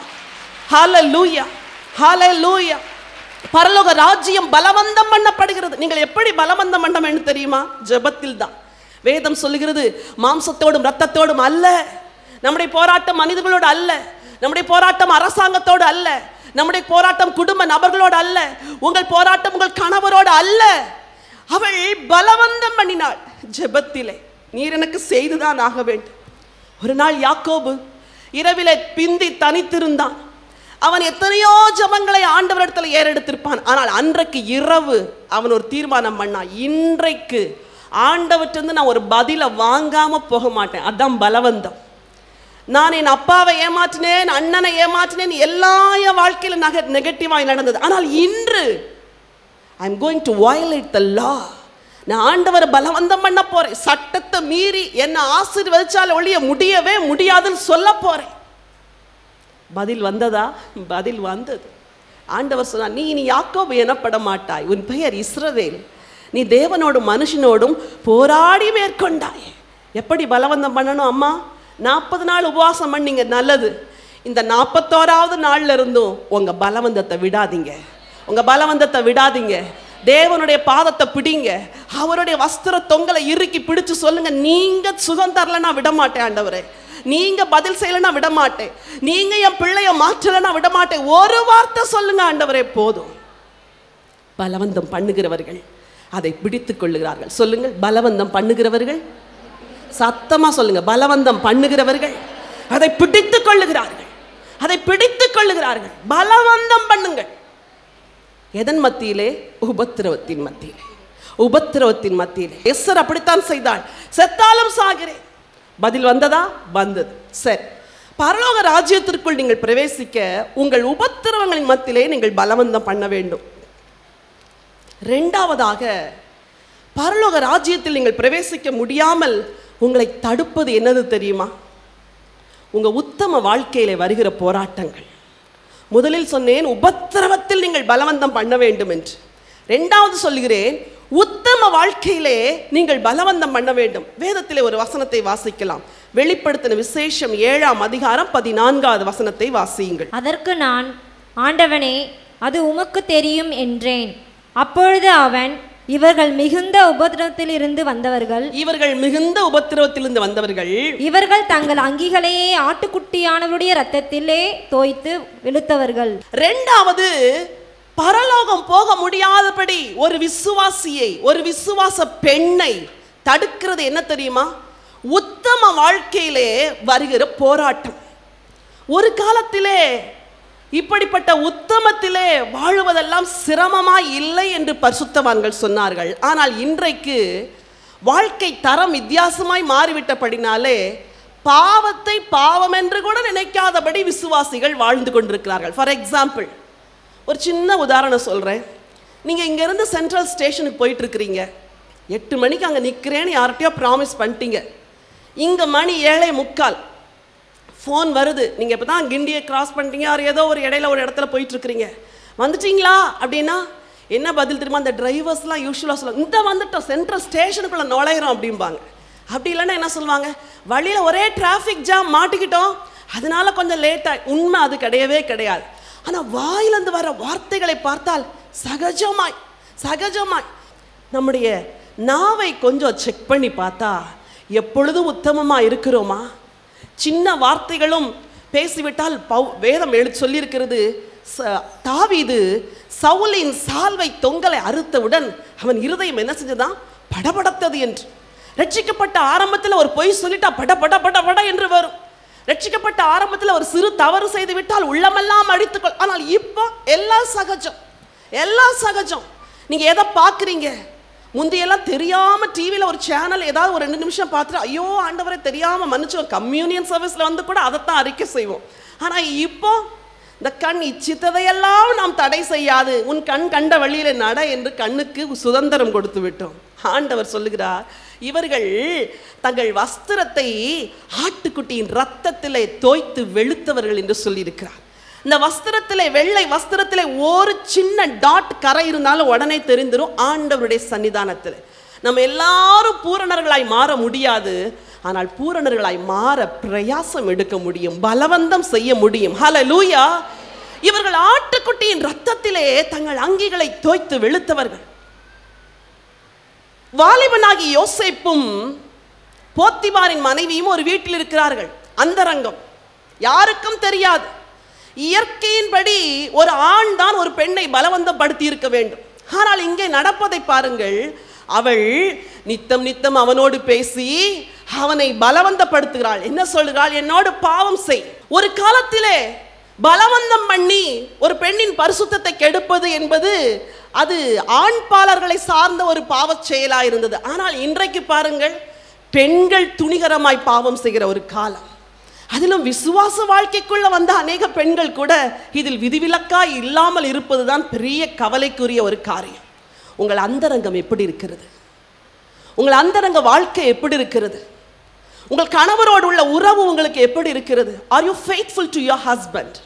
ஹல்லேலூயா, ஹல்லேலூயா. பரலோக ராஜ்யம் பலவந்தம் பண்ணப்படுகிறது. நீங்கள் எப்படி பலவந்தம் பண்ண வேண்டும் தெரியுமா? ஜெபத்தில் தான். வேதம் சொல்லுகிறது, மாம்சத்தோடும் இரத்தத்தோடும் அல்ல. நம்முடைய போராட்டம் மனிதர்களோடு அல்ல, நம்முடைய போராட்டம் அரசாங்கத்தோடு அல்ல, நம்முடைய போராட்டம் குடும்ப நபர்களோடு அல்ல, உங்கள் போராட்டம் உங்கள் கணவரோடு அல்ல. அவள் பலவந்தம் பண்ணினாள் ஜெபத்திலே. நீர் எனக்கு செய்துதான் ஆக வேண்டும். ஒரு நாள் யாக்கோபு இரவிலே பிந்தி தனித்திருந்தான். அவன் எத்தனையோ ஜெபங்களை ஆண்டவரிடத்தில் ஏறெடுத்திருப்பான். ஆனால் அன்றைக்கு இரவு அவன் ஒரு தீர்மானம் பண்ணான், இன்றைக்கு ஆண்டவற்றிலிருந்து நான் ஒரு பதிலை வாங்காம போக மாட்டேன். அதான் பலவந்தம். நான் என் அப்பாவை ஏமாற்றினேன், அண்ணனை ஏமாற்றினேன், எல்லா என் வாழ்க்கையில் நெகட்டிவாக நடந்தது. ஆனால் இன்று I am going to violate the law. நான் ஆண்டவரை பலவந்தம் பண்ண போறேன். சட்டத்தை மீறி என்னை ஆசீர்வதிச்சால் ஒழிய முடியவே முடியாதுன்னு சொல்ல போறேன். பதில் வந்ததா? பதில் வந்தது. ஆண்டவர் சொன்னார், நீ இனி யாக்கோபு எனப்பட மாட்டாய், உன் பெயர் இஸ்ரவேல். நீ தேவனோடும் மனுஷனோடும் போராடி மேற்கொண்டாய். எப்படி பலவந்தம் பண்ணணும்? அம்மா 40 நாள் உபவாசம் பண்ணீங்க, நல்லது. இந்த 41வது நாள்ல இருந்தும் உங்க பலவந்தத்தை விடாதீங்க, உங்க பலவந்தத்தை விடாதீங்க. தேவனுடைய பாதத்தை பிடிங்க, அவருடைய வஸ்திர தொங்கலை இறுக்கி பிடிச்சு சொல்லுங்க, நீங்க சுகம் தரலன்னா விட மாட்டேன் ஆண்டவரே, நீங்க பதில் செய்யலன்னா விட மாட்டேன், நீங்க என் பிள்ளைய மாற்றலன்னா விட மாட்டேன். ஒரு வார்த்தை சொல்லுங்க ஆண்டவரே போதும். பலவந்தம் பண்ணுகிறவர்கள் அதை பிடித்துக் கொள்ளுகிறார்கள். சொல்லுங்கள், பலவந்தம் பண்ணுகிறவர்கள். சத்தமா சொல்லுங்க, பலவந்தம் பண்ணுகிறவர்கள் அதை பிடித்துக் கொள்ளுகிறார்கள். அதை பிடித்துக் கொள்ளுகிறார்கள். பலவந்தம் பண்ணுங்கள். எதன் மத்தியிலே? உபத்திரவத்தின் மத்தியிலே. உபத்திரவத்தின் மத்தியிலே. எஸ்தர் அப்படித்தான் செய்தாள். செத்தாலும் சாகிறேன். பதில் வந்ததா? வந்தது. சரி, பரலோக ராஜ்யத்திற்குள் நீங்கள் பிரவேசிக்க உங்கள் உபத்திரவங்களின் மத்தியிலே நீங்கள் பலவந்தம் பண்ண வேண்டும். இரண்டாவதாக, பரலோக ராஜ்யத்தில் நீங்கள் பிரவேசிக்க முடியாமல் உங்களை தடுப்பது என்னது தெரியுமா? உங்க உத்தம வாழ்க்கையிலே வருகிற போராட்டங்கள். முதலில் சொன்னேன், உபத்திரவத்தில் நீங்கள் பலவந்தம் பண்ண வேண்டும் என்று. இரண்டாவது சொல்கிறேன், உத்தம வாழ்க்கையிலே நீங்கள் பலவந்தம் பண்ண வேண்டும். வேதத்திலே ஒரு வசனத்தை வாசிக்கலாம். வெளிப்படுத்தின விசேஷம் 7ஆம் அதிகாரம் 14வது வசனத்தை வாசியுங்கள். அதற்கு நான், ஆண்டவனே, அது உமக்கு தெரியும் என்றேன். அப்பொழுது அவன், இவர்கள் மிகுந்த உபத்திரவத்திலிருந்து வந்தவர்கள், இவர்கள் மிகுந்த உபத்திரவத்திலிருந்து வந்தவர்கள், இவர்கள் தங்கள் அங்கிகளையே ஆட்டுக்குட்டியானவருடைய இரத்தத்திலே தோய்த்து வெளுத்தவர்கள். இரண்டாவது, பரலோகம் போக முடியாதபடி ஒரு விசுவாசியை, ஒரு விசுவாச பெண்ணை தடுக்கிறது என்ன தெரியுமா? உத்தம வாழ்க்கையிலே வருகிற போராட்டம். ஒரு காலத்திலே இப்படிப்பட்ட உத்தமத்திலே வாழுவதெல்லாம் சிரமமாய் இல்லை என்று பரிசுத்தவான்கள் சொன்னார்கள். ஆனால் இன்றைக்கு வாழ்க்கை தரம் வித்தியாசமாய் மாறிவிட்டபடினாலே பாவத்தை பாவம் என்று கூட நினைக்காதபடி விசுவாசிகள் வாழ்ந்து கொண்டிருக்கிறார்கள். ஃபார் எக்ஸாம்பிள், ஒரு சின்ன உதாரணம் சொல்கிறேன். நீங்கள் இங்கேருந்து சென்ட்ரல் ஸ்டேஷனுக்கு போயிட்டு இருக்கிறீங்க. 8 மணிக்கு அங்கே நிற்கிறேன்னு யார்கிட்டயோ ப்ராமிஸ் பண்ணிட்டீங்க. இங்கே மணி 7:45 ஃபோன் வருது. நீங்கள் இப்போ தான் கிண்டியை கிராஸ் பண்ணிட்டீங்க, ஏதோ ஒரு இடையில ஒரு இடத்துல போயிட்டுருக்கிறீங்க. வந்துட்டீங்களா அப்படின்னா என்ன பதில் தெரியுமா? அந்த டிரைவர்ஸ்லாம் யூஸ்வலாக சொல்லுவாங்க, இந்த வந்துட்டோம், சென்ட்ரல் ஸ்டேஷனுக்குள்ளே நுழையிறோம் அப்படிம்பாங்க. அப்படி இல்லைன்னா என்ன சொல்லுவாங்க? வழியில் ஒரே டிராஃபிக் ஜாம், மாட்டிக்கிட்டோம், அதனால கொஞ்சம் லேட்டாக. உண்மை அது கிடையவே கிடையாது. ஆனால் வாயிலிருந்து வர வார்த்தைகளை பார்த்தால் சகஜமாய் சகஜமாய் நம்முடைய நாவை கொஞ்சம் செக் பண்ணி பார்த்தா எப்பொழுதும் உத்தமமாக இருக்கிறோமா? சின்ன வார்த்தைகளும் பேசிவிட்டால் வேதம் சொல்லியிருக்கிறது, தாவீது சவுலின் சால்வை தொங்கலை அறுத்தவுடன் அவன் இருதயம் என்ன செஞ்சதான்? படபடத்தது என்று. ரட்சிக்கப்பட்ட ஆரம்பத்தில் ஒரு பொய் சொல்லிட்டா பட பட பட பட என்று வரும். ரட்சிக்கப்பட்ட ஆரம்பத்தில் ஒரு சிறு தவறு செய்து விட்டால் உள்ளமெல்லாம் அடித்துக்கொள். ஆனால் இப்போ எல்லாம் சகஜம், எல்லாம் சகஜம். நீங்க எதை பார்க்குறீங்க? முந்தையெல்லாம் தெரியாமல் டிவியில் ஒரு சேனல் ஏதாவது ஒரு 2 நிமிஷம் பார்த்துட்டு ஐயோ ஆண்டவரை தெரியாமல் மன்னிச்சு, கம்யூனியன் சர்வீஸில் வந்து கூட அதைத்தான் அறிக்கை செய்வோம். ஆனால் இப்போ இந்த கண் இச்சித்ததையெல்லாம் நாம் தடை செய்யாது, உன் கண் கண்ட வழியில நட என்று கண்ணுக்கு சுதந்திரம் கொடுத்து விட்டோம். ஆண்டவர் சொல்லுகிறார், இவர்கள் தங்கள் வஸ்திரத்தை ஆட்டுக்குட்டியின் இரத்தத்திலே தோய்த்து வெளுத்தவர்கள் என்று சொல்லியிருக்கிறார். இந்த வஸ்திரத்திலே, வெள்ளை வஸ்திரத்திலே ஒரு சின்ன டாட் கரை இருந்தாலும் உடனே தெரிந்துடும் ஆண்டவருடைய சன்னிதானத்தில். நம்ம எல்லாரும் பூரணர்களாய் மாற முடியாது, ஆனால் பூரணர்களாய் மாற பிரயாசம் எடுக்க முடியும், பலவந்தம் செய்ய முடியும். ஹல்லேலூயா! இவர்கள் ஆட்டுக்குட்டியின் இரத்தத்திலே தங்கள் அங்கிகளை தோய்த்து வெளுத்தவர்கள். வாலிபனாகி யோசேப்பும் போத்திபாரின் மனைவியும் ஒரு வீட்டில் இருக்கிறார்கள். அந்தரங்கம், யாருக்கும் தெரியாது. இயற்கையின்படி ஒரு ஆண் தான் ஒரு பெண்ணை பலவந்தப்படுத்தி இருக்க வேண்டும். ஆனால் இங்கே நடப்பதை பாருங்கள். அவள் நித்தம் நித்தம் அவனோடு பேசி அவனை பலவந்தப்படுத்துகிறாள். என்ன சொல்கிறாள்? என்னோடு பாவம் செய். ஒரு காலத்திலே பலவந்தம் பண்ணி ஒரு பெண்ணின் பரிசுத்தத்தை கெடுப்பது என்பது அது ஆண்பாளர்களை சார்ந்த ஒரு பாவ செயலா இருந்தது. ஆனால் இன்றைக்கு பாருங்கள், பெண்கள் துணிகரமாய் பாவம் செய்கிற ஒரு காலம். அதிலும் விசுவாச வாழ்க்கைக்குள்ள வந்த அநேக பெண்கள் கூட இதில் விதிவிலக்காய் இல்லாமல் இருப்பதுதான் பெரிய கவலைக்குரிய ஒரு காரியம். உங்கள் அந்தரங்கம் எப்படி இருக்கிறது? உங்கள் அந்தரங்க வாழ்க்கை எப்படி இருக்கிறது? உங்கள் கணவரோடு உள்ள உறவு உங்களுக்கு எப்படி இருக்கிறது? Are you faithful to your husband?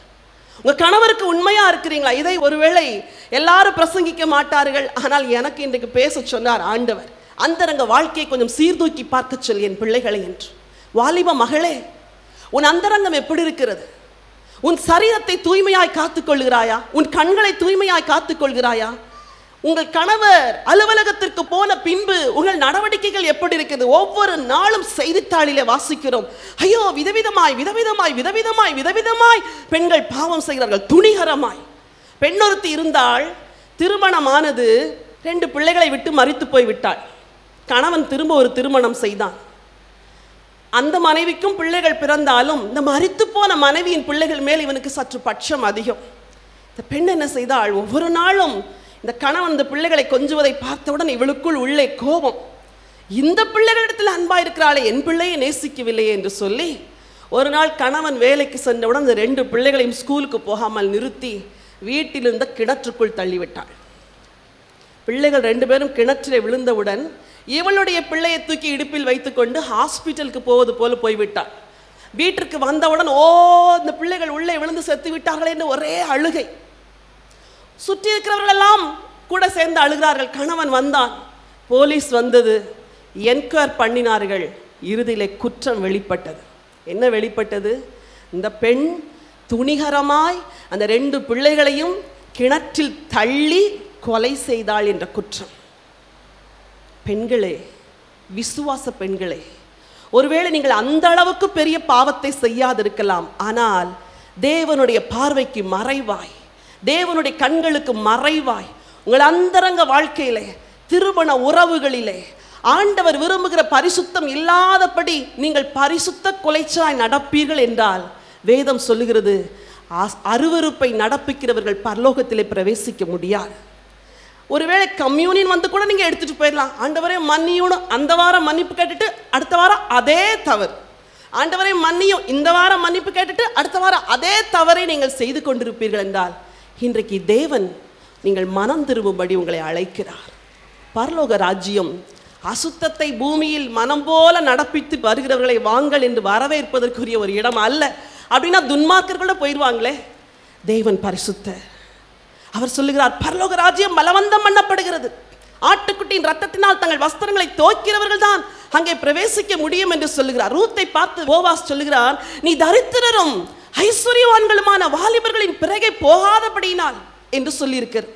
உங்கள் கணவருக்கு உண்மையா இருக்கிறீங்களா? இதை ஒருவேளை எல்லாரும் பிரசங்கிக்க மாட்டார்கள், ஆனால் எனக்கு இன்றைக்கு பேச சொன்னார் ஆண்டவர், அந்தரங்க வாழ்க்கையை கொஞ்சம் சீர்தூக்கி பார்க்க சொல் என் பிள்ளைகளை என்று. வாலிப மகளே, உன் அந்தரங்கம் எப்படி இருக்கிறது? உன் சரீரத்தை தூய்மையாய் காத்துக்கொள்கிறாயா? உன் கண்களை தூய்மையாய் காத்துக்கொள்கிறாயா? உங்கள் கணவர் அலுவலகத்திற்கு போன பின்பு உங்கள் நடவடிக்கைகள் எப்படி இருக்கிறது? ஒவ்வொரு நாளும் செய்தித்தாளிலே வாசிக்கிறோம், ஐயோ விதவிதமாய் விதவிதமாய் விதவிதமாய் விதவிதமாய் பெண்கள் பாவம் செய்கிறார்கள், துணிகரமாய். பெண்ணொருத்தி இருந்தால் திருமணமானது, 2 பிள்ளைகளை விட்டு மரித்து போய் விட்டாள். கணவன் திரும்ப ஒரு திருமணம் செய்தான். அந்த மனைவிக்கும் பிள்ளைகள் பிறந்தாலும் இந்த மரித்து போன மனைவியின் பிள்ளைகள் மேல் இவனுக்கு சற்று பட்சம் அதிகம். இந்த பெண் என்ன செய்தாள், ஒவ்வொரு நாளும் இந்த கணவன் இந்த பிள்ளைகளை கொஞ்சுவதை பார்த்தவுடன் இவளுக்குள் உள்ளே கோபம், இந்த பிள்ளைகளிடத்தில் அன்பா இருக்கிறாளே, என் பிள்ளையை நேசிக்கவில்லையே என்று சொல்லி ஒரு நாள் கணவன் வேலைக்கு சென்றவுடன் இந்த 2 பிள்ளைகளையும் ஸ்கூலுக்கு போகாமல் நிறுத்தி வீட்டில் இருந்த கிணற்றுக்குள் தள்ளிவிட்டாள். பிள்ளைகள் 2 பேரும் கிணற்றிலே விழுந்தவுடன் இவளுடைய பிள்ளையை தூக்கி இடுப்பில் வைத்துக்கொண்டு ஹாஸ்பிட்டலுக்கு போவது போல போய்விட்டாள். வீட்டிற்கு வந்தவுடன் இந்த பிள்ளைகள் உள்ளே விழுந்து செத்து விட்டார்களே என்று ஒரே அழுகை. சுற்றி இருக்கிறவர்கள் எல்லாம் கூட சேர்ந்து அழுகிறார்கள். கணவன் வந்தான், போலீஸ் வந்தது, என்கொயர் பண்ணினார்கள். இறுதியிலே குற்றம் வெளிப்பட்டது. என்ன வெளிப்பட்டது? இந்த பெண் துணிகரமாய் அந்த 2 பிள்ளைகளையும் கிணற்றில் தள்ளி கொலை செய்தாள் என்ற குற்றம். பெண்களே, விசுவாச பெண்களே, ஒருவேளை நீங்கள் அந்த அளவுக்கு பெரிய பாவத்தை செய்யாதிருக்கலாம், ஆனால் தேவனுடைய பார்வைக்கு மறைவாய், தேவனுடைய கண்களுக்கு மறைவாய் உங்கள் அந்தரங்க வாழ்க்கையிலே, திருமண உறவுகளிலே ஆண்டவர் விரும்புகிற பரிசுத்தம் இல்லாதபடி நீங்கள் பரிசுத்த கொலைச்சாய் நடப்பீர்கள் என்றால் வேதம் சொல்லுகிறது, அருவருப்பை நடப்பிக்கிறவர்கள் பரலோகத்திலே பிரவேசிக்க முடியாது. ஒருவேளை கம்யூனியன் வந்து கூட நீங்கள் எடுத்துகிட்டு போயிடலாம். ஆண்டவரே மன்னியும், அந்த வாரம் மன்னிப்பு கேட்டுட்டு அடுத்த வாரம் அதே தவறு. ஆண்டவரே மன்னியும், இந்த வாரம் மன்னிப்பு கேட்டுட்டு அடுத்த வாரம் அதே தவறை நீங்கள் செய்து கொண்டிருப்பீர்கள் என்றால் இன்றைக்கு தேவன் நீங்கள் மனம் திரும்பும்படி உங்களை அழைக்கிறார். பரலோக ராஜ்யம் அசுத்தத்தை பூமியில் மனம் போல நடப்பித்து வருகிறவர்களை வாங்கள் என்று வரவேற்பதற்குரிய ஒரு இடம் அல்ல. அப்படின்னா துன்மார்க்கர்களோட போயிடுவாங்களே. தேவன் பரிசுத்தர். அவர் சொல்லுகிறார், பரலோக ராஜ்யம் பலவந்தம் பண்ணப்படுகிறது. ஆட்டுக்குட்டியின் ரத்தத்தினால் தங்கள் வஸ்திரங்களை தோய்க்கிறவர்கள் தான் அங்கே பிரவேசிக்க முடியும் என்று சொல்லுகிறார். ரூத்தை பார்த்து போவாஸ் சொல்லுகிறார், நீ தரித்திரரும் ஐஸ்வர்யவான்களுமான வாலிபர்களின் பிறகே போகாதபடியினால் என்று சொல்லியிருக்கிறார்.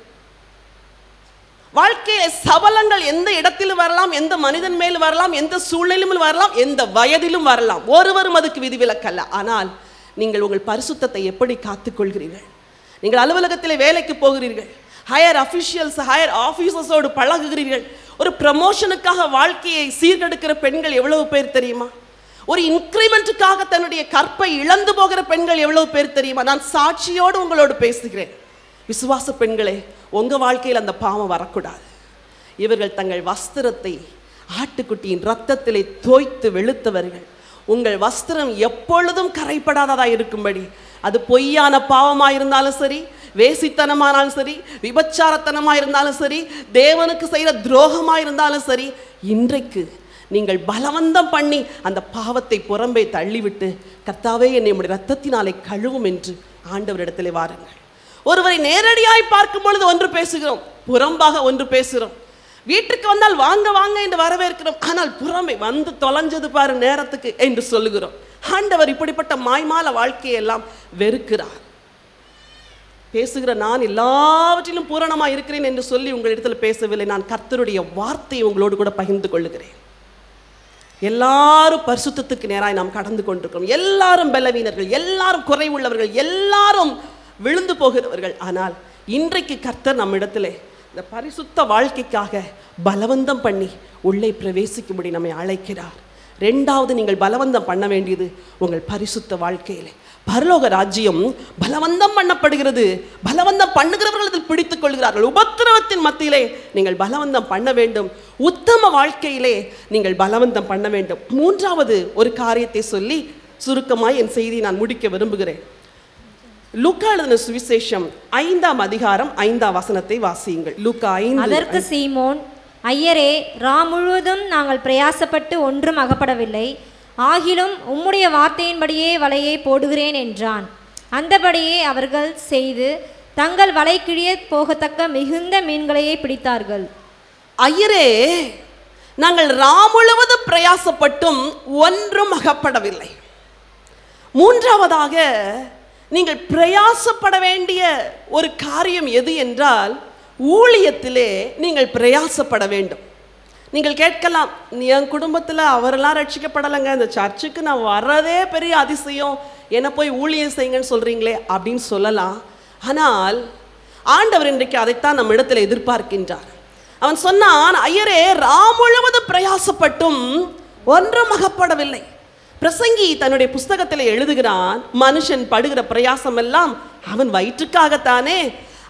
வாழ்க்கையில சபலங்கள் எந்த இடத்திலும் வரலாம், எந்த மனிதன் மேல் வரலாம், எந்த சூழ்நிலையிலும் வரலாம், எந்த வயதிலும் வரலாம். ஒருவரும் அதுக்கு விதிவிலக்கல்ல. ஆனால் நீங்கள் உங்கள் பரிசுத்தத்தை எப்படி காத்துக்கொள்கிறீர்கள்? நீங்கள் அலுவலகத்திலே வேலைக்கு போகிறீர்கள், ஹையர் அஃபிஷியல்ஸ், ஹையர் ஆஃபீஸர்ஸோடு பழகுகிறீர்கள். ஒரு ப்ரமோஷனுக்காக வாழ்க்கையை சீர்கெடுக்கிற பெண்கள் எவ்வளவு பேர் தெரியுமா? ஒரு இன்க்ரிமெண்ட்டுக்காக தன்னுடைய கற்பை இழந்து போகிற பெண்கள் எவ்வளவு பேர் தெரியுமா? நான் சாட்சியோடு உங்களோடு பேசுகிறேன். விசுவாச பெண்களே, உங்கள் வாழ்க்கையில் அந்த பாவம் வரக்கூடாது. இவர்கள் தங்கள் வஸ்திரத்தை ஆட்டுக்குட்டியின் ரத்தத்திலே தோய்த்து வெளுத்தவர்கள். உங்கள் வஸ்திரம் எப்பொழுதும் கரைப்படாததாக இருக்கும்படி, அது பொய்யான பாவமாக இருந்தாலும் சரி, வேசித்தனமானாலும் சரி, விபச்சாரத்தனமாக இருந்தாலும் சரி, தேவனுக்கு செய்கிற துரோகமாக இருந்தாலும் சரி, இன்றைக்கு நீங்கள் பலவந்தம் பண்ணி அந்த பாவத்தை புறம்பே தள்ளிவிட்டு, கர்த்தாவே என்னை உம்முடைய ரத்தத்தினாலே கழுவும் என்று ஆண்டவரிடத்திலே வாருங்கள். ஒருவரை நேரடியாய் பார்க்கும் பொழுது ஒன்று பேசுகிறோம், புறம்பாக ஒன்று பேசுகிறோம். வீட்டுக்கு வந்தால் வாங்க வாங்க என்று வரவேற்கிறோம், ஆனால் புறமே வந்து தொலைஞ்சது பாரு நேரத்துக்கு என்று சொல்லுகிறோம். ஆண்டவர் இப்படிப்பட்ட மாய்மால வாழ்க்கையெல்லாம் வெறுக்கிறார். பேசுகிற நான் எல்லாவற்றிலும் பூரணமாக இருக்கிறேன் என்று சொல்லி உங்களிடத்தில் பேசவில்லை. நான் கர்த்தருடைய வார்த்தையை உங்களோடு கூட பகிர்ந்து கொள்ளுகிறேன். எல்லாரும் பரிசுத்தத்துக்கு நேராய் நாம் கடந்து கொண்டிருக்கிறோம். எல்லாரும் பலவீனர்கள், எல்லாரும் குறைவுள்ளவர்கள், எல்லாரும் விழுந்து போகிறவர்கள். ஆனால் இன்றைக்கு கர்த்தர் நம்மிடத்திலே இந்த பரிசுத்த வாழ்க்கைக்காக பலவந்தம் பண்ணி உள்ளே பிரவேசிக்கும்படி நம்மை அழைக்கிறார். 2வது, நீங்கள் பலவந்தம் பண்ண வேண்டியது உங்கள் பரிசுத்த வாழ்க்கையிலே. பரலோக ராஜ்யம் பலவந்தம் பண்ணப்படுகிறது. பலவந்தம் பண்ணுகிறவர்கள் அதில் பிடித்துக் கொள்கிறார்கள். உபத்திரவத்தின் மத்தியிலே நீங்கள் பலவந்தம் பண்ண வேண்டும். உத்தம வாழ்க்கையிலே நீங்கள் பலவந்தம் பண்ண வேண்டும். 3வது ஒரு காரியத்தை சொல்லி சுருக்கமாய் என் செய்தியை நான் முடிக்க விரும்புகிறேன். லூக்கா எழுதின சுவிசேஷம் 5ஆம் அதிகாரம் 5ஆம் வசனத்தை வாசியுங்கள். லூக்கா 5. அதற்கு சீமோன், ஐயரே, ராம் முழுவதும் நாங்கள் பிரயாசப்பட்டு ஒன்றும் அகப்படவில்லை, ஆகிலும் உம்முடைய வார்த்தையின்படியே வலையை போடுகிறேன் என்றான். அந்தபடியே அவர்கள் செய்து தங்கள் வலை கிழிய போகத்தக்க மிகுந்த மீன்களையே பிடித்தார்கள். ஐயரே, நாங்கள் ராம் முழுவதும் பிரயாசப்பட்டும் ஒன்றும் அகப்படவில்லை. 3வதாக, நீங்கள் பிரயாசப்பட வேண்டிய ஒரு காரியம் எது என்றால், ஊழியத்திலே நீங்கள் பிரயாசப்பட வேண்டும். நீங்கள் கேட்கலாம், என் குடும்பத்தில் அவரெல்லாம் ரட்சிக்கப்படலைங்க, இந்த சர்ச்சுக்கு நான் வர்றதே பெரிய அதிசயம், என்னை போய் ஊழியம் செய்யுங்கன்னு சொல்கிறீங்களே அப்படின்னு சொல்லலாம். ஆனால் ஆண்டவர் இன்றைக்கு அதைத்தான் நம்ம இடத்துல எதிர்பார்க்கின்றார். அவன் சொன்னான், ஐயரே, ராம் முழுவதும் பிரயாசப்பட்டும் ஒன்றும் அகப்படவில்லை. பிரசங்கி தன்னுடைய புஸ்தகத்தில் எழுதுகிறான், மனுஷன் படுகிற பிரயாசம் எல்லாம் அவன் வயிற்றுக்காகத்தானே.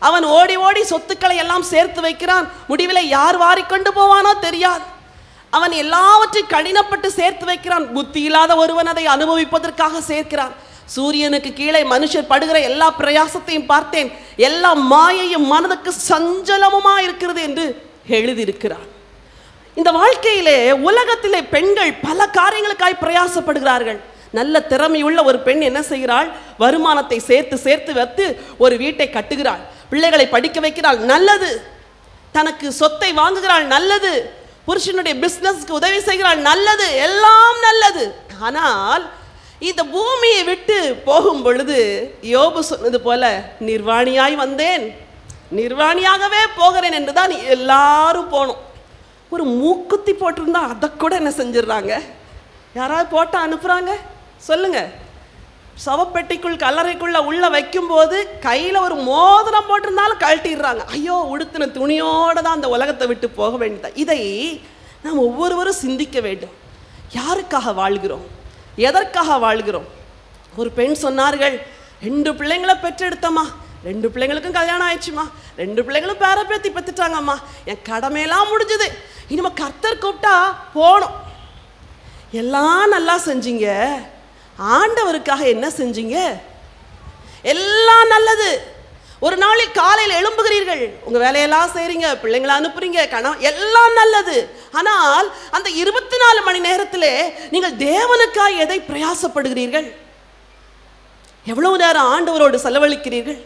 அவன் ஓடி ஓடி சொத்துக்களை எல்லாம் சேர்த்து வைக்கிறான். முடிவில் யார் வாரிக்கொண்டு போவானோ தெரியாது. அவன் எல்லாவற்றையும் கடினப்பட்டு சேர்த்து வைக்கிறான். புத்தி இல்லாத ஒருவன் அதை அனுபவிப்பதற்காக சேர்க்கிறான். சூரியனுக்கு கீழே மனுஷர் படுகிற எல்லா பிரயாசத்தையும் பார்த்தேன், எல்லா மாயையும் மனதுக்கு சஞ்சலமுமா இருக்கிறது என்று எழுதியிருக்கிறான். இந்த வாழ்க்கையிலே உலகத்திலே பெண்கள் பல காரியங்களுக்காய் பிரயாசப்படுகிறார்கள். நல்ல திறமையுள்ள ஒரு பெண் என்ன செய்கிறாள்? வருமானத்தை சேர்த்து சேர்த்து வைத்து ஒரு வீட்டை கட்டுகிறாள், பிள்ளைகளை படிக்க வைக்கிறாள், நல்லது. தனக்கு சொத்தை வாங்குகிறாள், நல்லது. புருஷனுடைய பிசினஸ்க்கு உதவி செய்கிறாள், நல்லது, எல்லாம் நல்லது. ஆனால் இந்த பூமியை விட்டு போகும் பொழுது யோபு சொன்னது போல, நிர்வாணியாய் வந்தேன், நிர்வாணியாகவே போகிறேன் என்றுதான் எல்லாரும் போனோம். ஒரு மூக்குத்தி போட்டிருந்தா அதை கூட என்ன செஞ்சிடறாங்க, யாராவது போட்டு அனுப்புறாங்க சொல்லுங்க. சவப்பெட்டிக்குள் கல்லறைக்குள்ள உள்ள வைக்கும் போது கையில ஒரு மோதிரம் போட்டிருந்தாலும் கழட்டிடுறாங்க. ஐயோ, உடுத்தின துணியோட தான் அந்த உலகத்தை விட்டு போக வேண்டியது. இதை நாம் ஒவ்வொருவரும் சிந்திக்க வேண்டும். யாருக்காக வாழ்கிறோம், எதற்காக வாழ்கிறோம்? ஒரு பெண் சொன்னார்கள், 2 பிள்ளைங்களை பெற்றெடுத்தம்மா, 2 பிள்ளைங்களுக்கும் கல்யாணம் ஆயிடுச்சுமா, 2 பிள்ளைங்களும் பேர பேத்தி பெற்றுட்டாங்கம்மா, என் கடமையெல்லாம் முடிஞ்சது, இனிமே கர்த்தர் கூப்பிட்டா போனோம். எல்லாம் நல்லா செஞ்சீங்க, ஆண்டவருக்காக என்ன செஞ்சீங்க? எல்லாம் நல்லது. ஒரு நாளைக்கு காலையில் எழும்புகிறீர்கள், உங்க வேலையெல்லாம் செய்றீங்க, பிள்ளைங்களை அனுப்புறீங்க, கணவன், எல்லாம் நல்லது. ஆனால் அந்த 24 மணி நேரத்திலே நீங்கள் தேவனுக்காக எதை பிரயாசப்படுகிறீர்கள்? எவ்வளவு நேரம் ஆண்டவரோடு செலவழிக்கிறீர்கள்?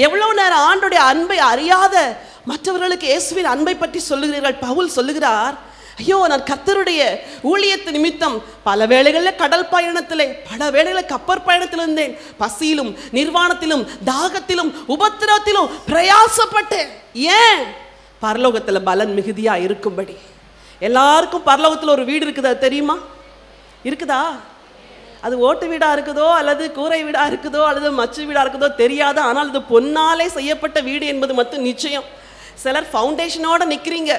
எவ்வளவு நேரம் ஆண்டோடைய அன்பை அறியாத மற்றவர்களுக்கு இயேசுவின் அன்பை பற்றி சொல்லுகிறீர்கள்? பவுல் சொல்லுகிறார், ஐயோ, நான் கர்த்தருடைய ஊழியத்து நிமித்தம் பல வேளைகளில் கடல் பயணத்திலே, பல வேளைகளில் கப்பற் பயணத்தில் இருந்தேன், பசியிலும் நிர்வாணத்திலும் தாகத்திலும் உபத்திரத்திலும் பிரயாசப்பட்டேன். ஏன்? பரலோகத்தில் பலன் மிகுதியா இருக்கும்படி. எல்லாருக்கும் பரலோகத்தில் ஒரு வீடு இருக்குதா தெரியுமா? இருக்குதா? அது ஓட்டு வீடா இருக்குதோ அல்லது கூரை வீடா இருக்குதோ அல்லது மச்சு வீடா இருக்குதோ தெரியாது. ஆனால் இது பொன்னாலே செய்யப்பட்ட வீடு என்பது மட்டும் நிச்சயம். சிலர் ஃபவுண்டேஷனோட நிற்கிறீங்க,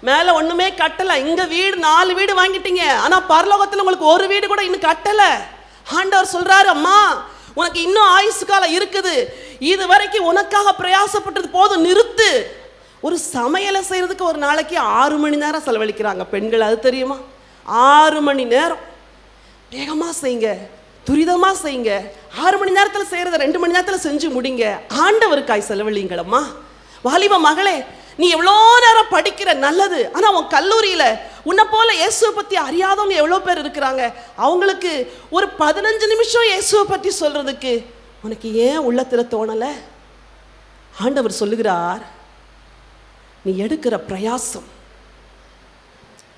மேலே ஒன்றுமே கட்டலை, இங்கே வீடு 4 வீடு வாங்கிட்டீங்க, ஆனால் பரலோகத்தில் உங்களுக்கு ஒரு வீடு கூட இன்னும் கட்டலை. ஆண்டவர் சொல்கிறாரு, அம்மா உனக்கு இன்னும் ஆயுசு காலம் இருக்குது, இது வரைக்கும் உனக்காக பிரயாசப்பட்டது போதும், நிறுத்து. ஒரு சமையலை செய்கிறதுக்கு ஒரு நாளைக்கு 6 மணி நேரம் செலவழிக்கிறாங்க பெண்கள், அது தெரியுமா? 6 மணி நேரம். வேகமாக செய்யுங்க, துரிதமாக செய்யுங்க. 6 மணி நேரத்தில் செய்கிறத 2 மணி நேரத்தில் செஞ்சு முடிங்க. ஆண்டவருக்காய் செலவழிங்களம்மா. வாலிப மகளே, நீ எவ்வளோ நேரம் படிக்கிற, நல்லது. ஆனால் உன் கல்லூரியில் உன்னை போல இயேசுவை பற்றி அறியாதவங்க எவ்வளோ பேர் இருக்கிறாங்க. அவங்களுக்கு ஒரு 15 நிமிஷம் இயேசுவை பற்றி சொல்கிறதுக்கு உனக்கு ஏன் உள்ளத்தில் தோணலை? ஆண்டவர் சொல்லுகிறார், நீ எடுக்கிற பிரயாசம்,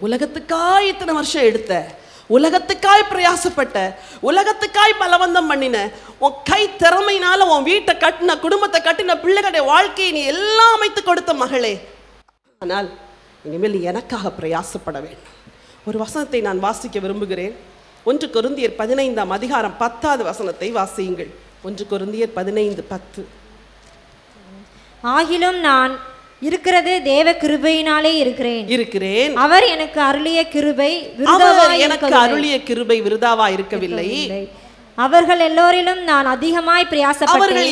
உலகத்துக்காய் இத்தனை வருஷம் எடுத்த, உலகத்துக்காய் பிரயாசப்பட்ட, உலகத்துக்காய் பலவந்தம் பண்ணின, உன் கை திறமையினால உன் வீட்டை கட்டின, குடும்பத்தை கட்டின, பிள்ளைகளுடைய வாழ்க்கையை நீ எல்லாம் அமைத்து கொடுத்த மகளே, ஆனால் இனிமேல் நீ எனக்காக பிரயாசப்பட வேண்டும். ஒரு வசனத்தை நான் வாசிக்க விரும்புகிறேன். 1 கொரிந்தியர் 15ஆம் அதிகாரம் 10வது வசனத்தை வாசியுங்கள். 1 கொரிந்தியர் 15:10. ஆகிலும் நான் இருக்கிறது தேவ கிருபையினாலே இருக்கிறேன். அவர் எனக்கு அருளிய கிருபை விருதாவா இருக்கவில்லை. அவர்கள் எல்லோரிலும் நான் அதிகமாய் பிரயாசப்பட்டேன்.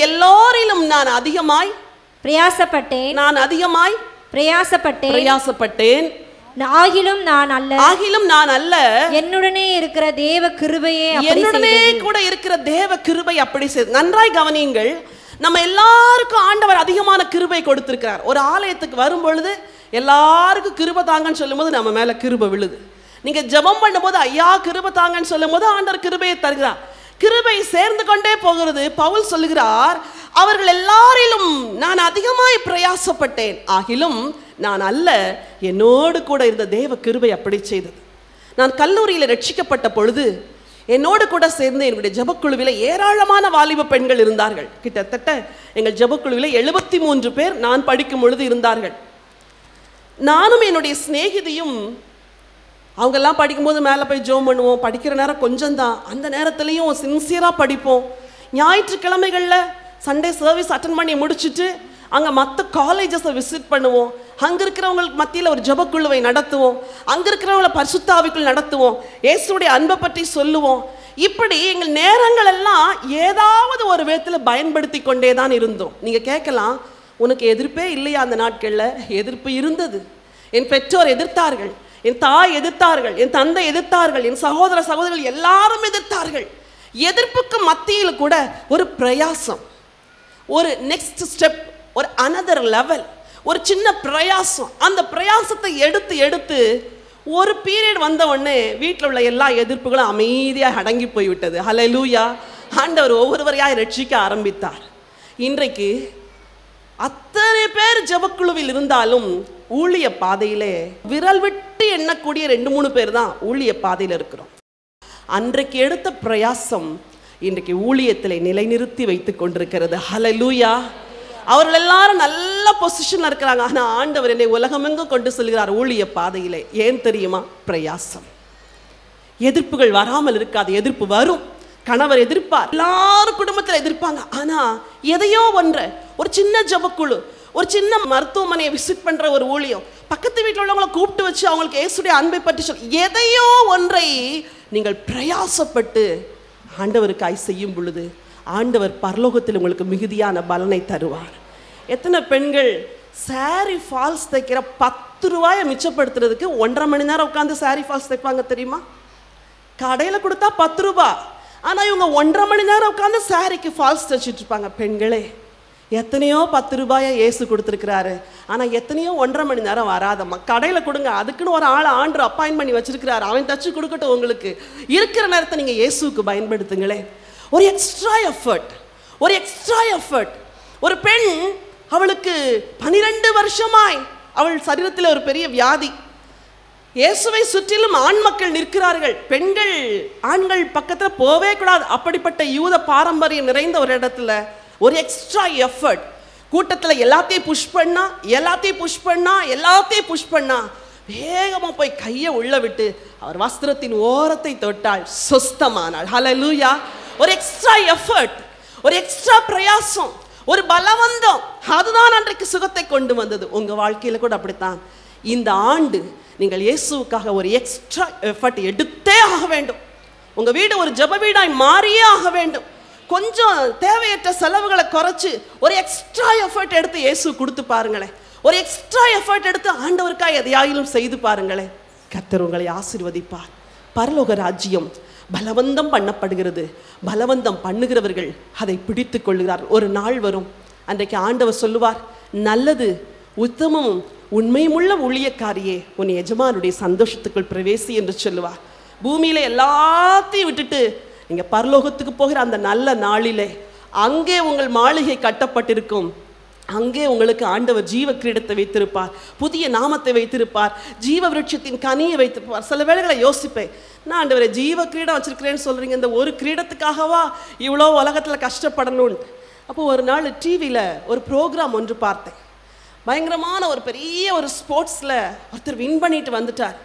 ஆகிலும் நான் அல்ல, என்னுடனே இருக்கிற தேவ கிருபையே, என்னுடனே கூட இருக்கிற தேவ கிருபை அப்படி செய்து. நன்றாய் கவனியுங்கள். நம்ம எல்லாருக்கும் ஆண்டவர் அதிகமான கிருபை கொடுத்திருக்கிறார். ஒரு ஆலயத்துக்கு வரும் பொழுது எல்லாருக்கும் கிருபை தாங்கன்னு சொல்லும் போது நம்ம மேல கிருபை விழுது. நீங்க ஜெபம் பண்ணும்போது ஐயா கிருபை தாங்கன்னு சொல்லும் போது ஆண்டவர் கிருபையை தருகிறார். கிருபை சேர்ந்து கொண்டே போகிறது. பவுல் சொல்லுகிறார், அவர்கள் எல்லாரிலும் நான் அதிகமாய் பிரயாசப்பட்டேன், ஆகிலும் நான் அல்ல, என்னோடு கூட இருந்த தேவ கிருபை அப்படி செய்தது. நான் கல்லூரியில் ரட்சிக்கப்பட்ட பொழுது என்னோடு கூட சேர்ந்து என்னுடைய ஜெபக்குழுவில் ஏராளமான வாலிப பெண்கள் இருந்தார்கள். கிட்டத்தட்ட எங்கள் ஜெபக்குழுவில் 73 பேர் நான் படிக்கும் பொழுது இருந்தார்கள். நானும் என்னுடைய சிநேகிதியும் அவங்கெல்லாம் படிக்கும்போது மேலே போய் ஜெபம் பண்ணுவோம். படிக்கிற நேரம் கொஞ்சம் தான், அந்த நேரத்துலையும் சின்சியராக படிப்போம். ஞாயிற்றுக்கிழமைகளில் சண்டே சர்வீஸ் அட்டன் பண்ணி முடிச்சுட்டு அங்கே மற்ற காலேஜஸை விசிட் பண்ணுவோம். அங்க இருக்கிறவங்களுக்கு மத்தியில் ஒரு ஜெபக்குழுவை நடத்துவோம், அங்க இருக்கிறவங்களை பரிசுத்த ஆவிக்குள் நடத்துவோம், இயேசுடைய அன்பை பற்றி சொல்லுவோம். இப்படி எங்கள் நேரங்கள் எல்லாம் ஏதாவது ஒரு விதத்தில் பயன்படுத்தி கொண்டே தான் இருந்தோம். நீங்க கேட்கலாம், உனக்கு எதிர்ப்பே இல்லையா? அந்த நாட்களில் எதிர்ப்பு இருந்தது. என் பெற்றோர் எதிர்த்தார்கள், என் தாய் எதிர்த்தார்கள், என் தந்தை எதிர்த்தார்கள், என் சகோதர சகோதரிகள் எல்லாரும் எதிர்த்தார்கள். எதிர்ப்புக்கு மத்தியில் கூட ஒரு பிரயாசம், ஒரு நெக்ஸ்ட் ஸ்டெப், ஒரு அனதர் லெவல், ஒரு சின்ன பிரயாசம். அந்த பிரயாசத்தை எடுத்து எடுத்து ஒரு பீரியட் வந்த உடனே வீட்டில் உள்ள எல்லா எதிர்ப்புகளும் அமைதியாக அடங்கி போய்விட்டது. ஹல்லேலூயா! ஆண்டவர் ஒவ்வொருவரையாய் ரட்சிக்க ஆரம்பித்தார். இன்றைக்கு அத்தனை பேர் ஜெபக்குழுவில் இருந்தாலும் ஊழிய பாதையிலே விரல் விட்டு எண்ணக்கூடிய 2-3 பேர் தான் ஊழிய பாதையில் இருக்கிறோம். அன்றைக்கு எடுத்த பிரயாசம் இன்றைக்கு ஊழியத்தில் நிலைநிறுத்தி வைத்துக் கொண்டிருக்கிறது. ஹல்லேலூயா! அவர்கள் எல்லாரும் நல்ல பொசிஷன்ல இருக்கிறாங்க. ஆனா ஆண்டவர் என்னை உலகமெங்கும் கொண்டு செல்கிறார் ஊழிய பாதையிலே. ஏன் தெரியுமா? பிரயாசம். எதிர்ப்புகள் வராமல் இருக்காது, எதிர்ப்பு வரும். கணவர் எதிர்ப்பார், எல்லாரும் குடும்பத்தில் எதிர்ப்பாங்க. ஆனா எதையோ ஒன்றை, ஒரு சின்ன ஜெபக்குழு, ஒரு சின்ன மருத்துவமனையை விசிட் பண்ற ஒரு ஊழியம், பக்கத்து வீட்டில் உள்ளவங்களை கூப்பிட்டு வச்சு அவங்களுக்கு இயேசுடைய அன்பை பற்றி சொல், எதையோ ஒன்றை நீங்கள் பிரயாசப்பட்டு ஆண்டவருக்காய் செய்யும் பொழுது ஆண்டவர் பரலோகத்தில் உங்களுக்கு மிகுதியான பலனை தருவார். எத்தனை பெண்கள் சாரி ஃபால்ஸ் தைக்கிற 10 ரூபாயை மிச்சப்படுத்துறதுக்கு 1.5 மணி நேரம் உட்காந்து சாரி ஃபால்ஸ் தைப்பாங்க தெரியுமா? கடையில் கொடுத்தா 10 ரூபாய், ஆனால் இவங்க 1.5 மணி நேரம் உட்காந்து சாரிக்கு ஃபால்ஸ் தைச்சிட்டு இருப்பாங்க. பெண்களே, எத்தனையோ 10 ரூபாயை இயேசு கொடுத்துருக்கிறாரு, ஆனால் எத்தனையோ 1.5 மணி நேரம் வராதம்மா. கடையில் கொடுங்க, அதுக்குன்னு ஒரு ஆளை ஆண்டு அப்பாயின்ட் பண்ணி வச்சிருக்கிறாரு, அவன் தச்சு கொடுக்கட்டும். உங்களுக்கு இருக்கிற நேரத்தை நீங்கள் இயேசுக்கு பயன்படுத்துங்களே. ஒரு எக்ஸ்ட்ரா எஃபர்ட், ஒரு எக்ஸ்ட்ரா எஃபர்ட். ஒரு பெண், அவளுக்கு 12 வருஷமாய் அவள் சரீரத்தில் ஒரு பெரிய வியாதி. இயேசுவை சுற்றிலும் ஆண் மக்கள் நிற்கிறார்கள், பெண்கள் ஆண்கள் பக்கத்தில் போவே கூடாது. அப்படிப்பட்ட யூத பாரம்பரியம் நிறைந்த ஒரு இடத்துல ஒரு எக்ஸ்ட்ரா எஃபர்ட். கூட்டத்தில் எல்லாத்தையும் புஷ் பண்ணா, எல்லாத்தையும் புஷ் பண்ணா, எல்லாத்தையும் புஷ் பண்ணா, வேகமாக போய் கையை உள்ள விட்டு அவர் வஸ்திரத்தின் ஓரத்தை தொட்டாள், சுஸ்தமானாள். ஹல்லேலூயா! ஒரு எக்ஸ்ட்ரா எஃபர்ட், ஒரு எக்ஸ்ட்ரா பிரயாசம், ஒரு பலவந்தம், அதுதான் அன்றைக்கு சுகத்தை கொண்டு வந்தது. உங்க வாழ்க்கையில கூட அப்படித்தான். இந்த ஆண்டு நீங்கள் இயேசுவுக்காக ஒரு எக்ஸ்ட்ரா எஃபர்ட் எடுத்தே ஆக வேண்டும். உங்க வீடு ஒரு ஜெப வீடாய் மாறியே ஆக வேண்டும். கொஞ்சம் தேவையற்ற செலவுகளை குறைச்சு ஒரு எக்ஸ்ட்ரா எஃபர்ட் எடுத்து இயேசு கொடுத்து பாருங்களேன். ஒரு எக்ஸ்ட்ரா எஃபர்ட் எடுத்து ஆண்டவருக்காக எதையாயிலும் செய்து பாருங்களேன். கர்த்தர் உங்களை ஆசீர்வதிப்பார். பரலோக ராஜ்யம் பலவந்தம் பண்ணப்படுகிறது. பலவந்தம் பண்ணுகிறவர்கள் அதை பிடித்து கொள்கிறார்கள். ஒரு நாள் வரும், அன்றைக்கு ஆண்டவர் சொல்லுவார், நல்லது உத்தமமும் உண்மையுமுள்ள ஊழியக்காரியே, உன் எஜமானுடைய சந்தோஷத்துக்குள் பிரவேசி என்று சொல்லுவார். பூமியில எல்லாத்தையும் விட்டுட்டு நீங்க பரலோகத்துக்கு போகிற அந்த நல்ல நாளிலே அங்கே உங்கள் மாளிகை கட்டப்பட்டிருக்கும். அங்கே உங்களுக்கு ஆண்டவர் ஜீவ கிரீடத்தை வைத்திருப்பார், புதிய நாமத்தை வைத்திருப்பார், ஜீவ விருட்சத்தின் கனியை வைத்திருப்பார். சில வேளைகளை யோசிப்பேன், நான் ஆண்டவரை ஜீவ கிரீடம் வச்சிருக்கிறேன்னு சொல்றீங்க, இந்த ஒரு கிரீடத்துக்காகவா இவ்வளோ உலகத்தில் கஷ்டப்படணும்னு. அப்போ ஒரு நாள் டிவியில் ஒரு ப்ரோக்ராம் ஒன்று பார்த்தேன். பயங்கரமான ஒரு பெரிய ஒரு ஸ்போர்ட்ஸில் ஒருத்தர் வின் பண்ணிட்டு வந்துட்டார்.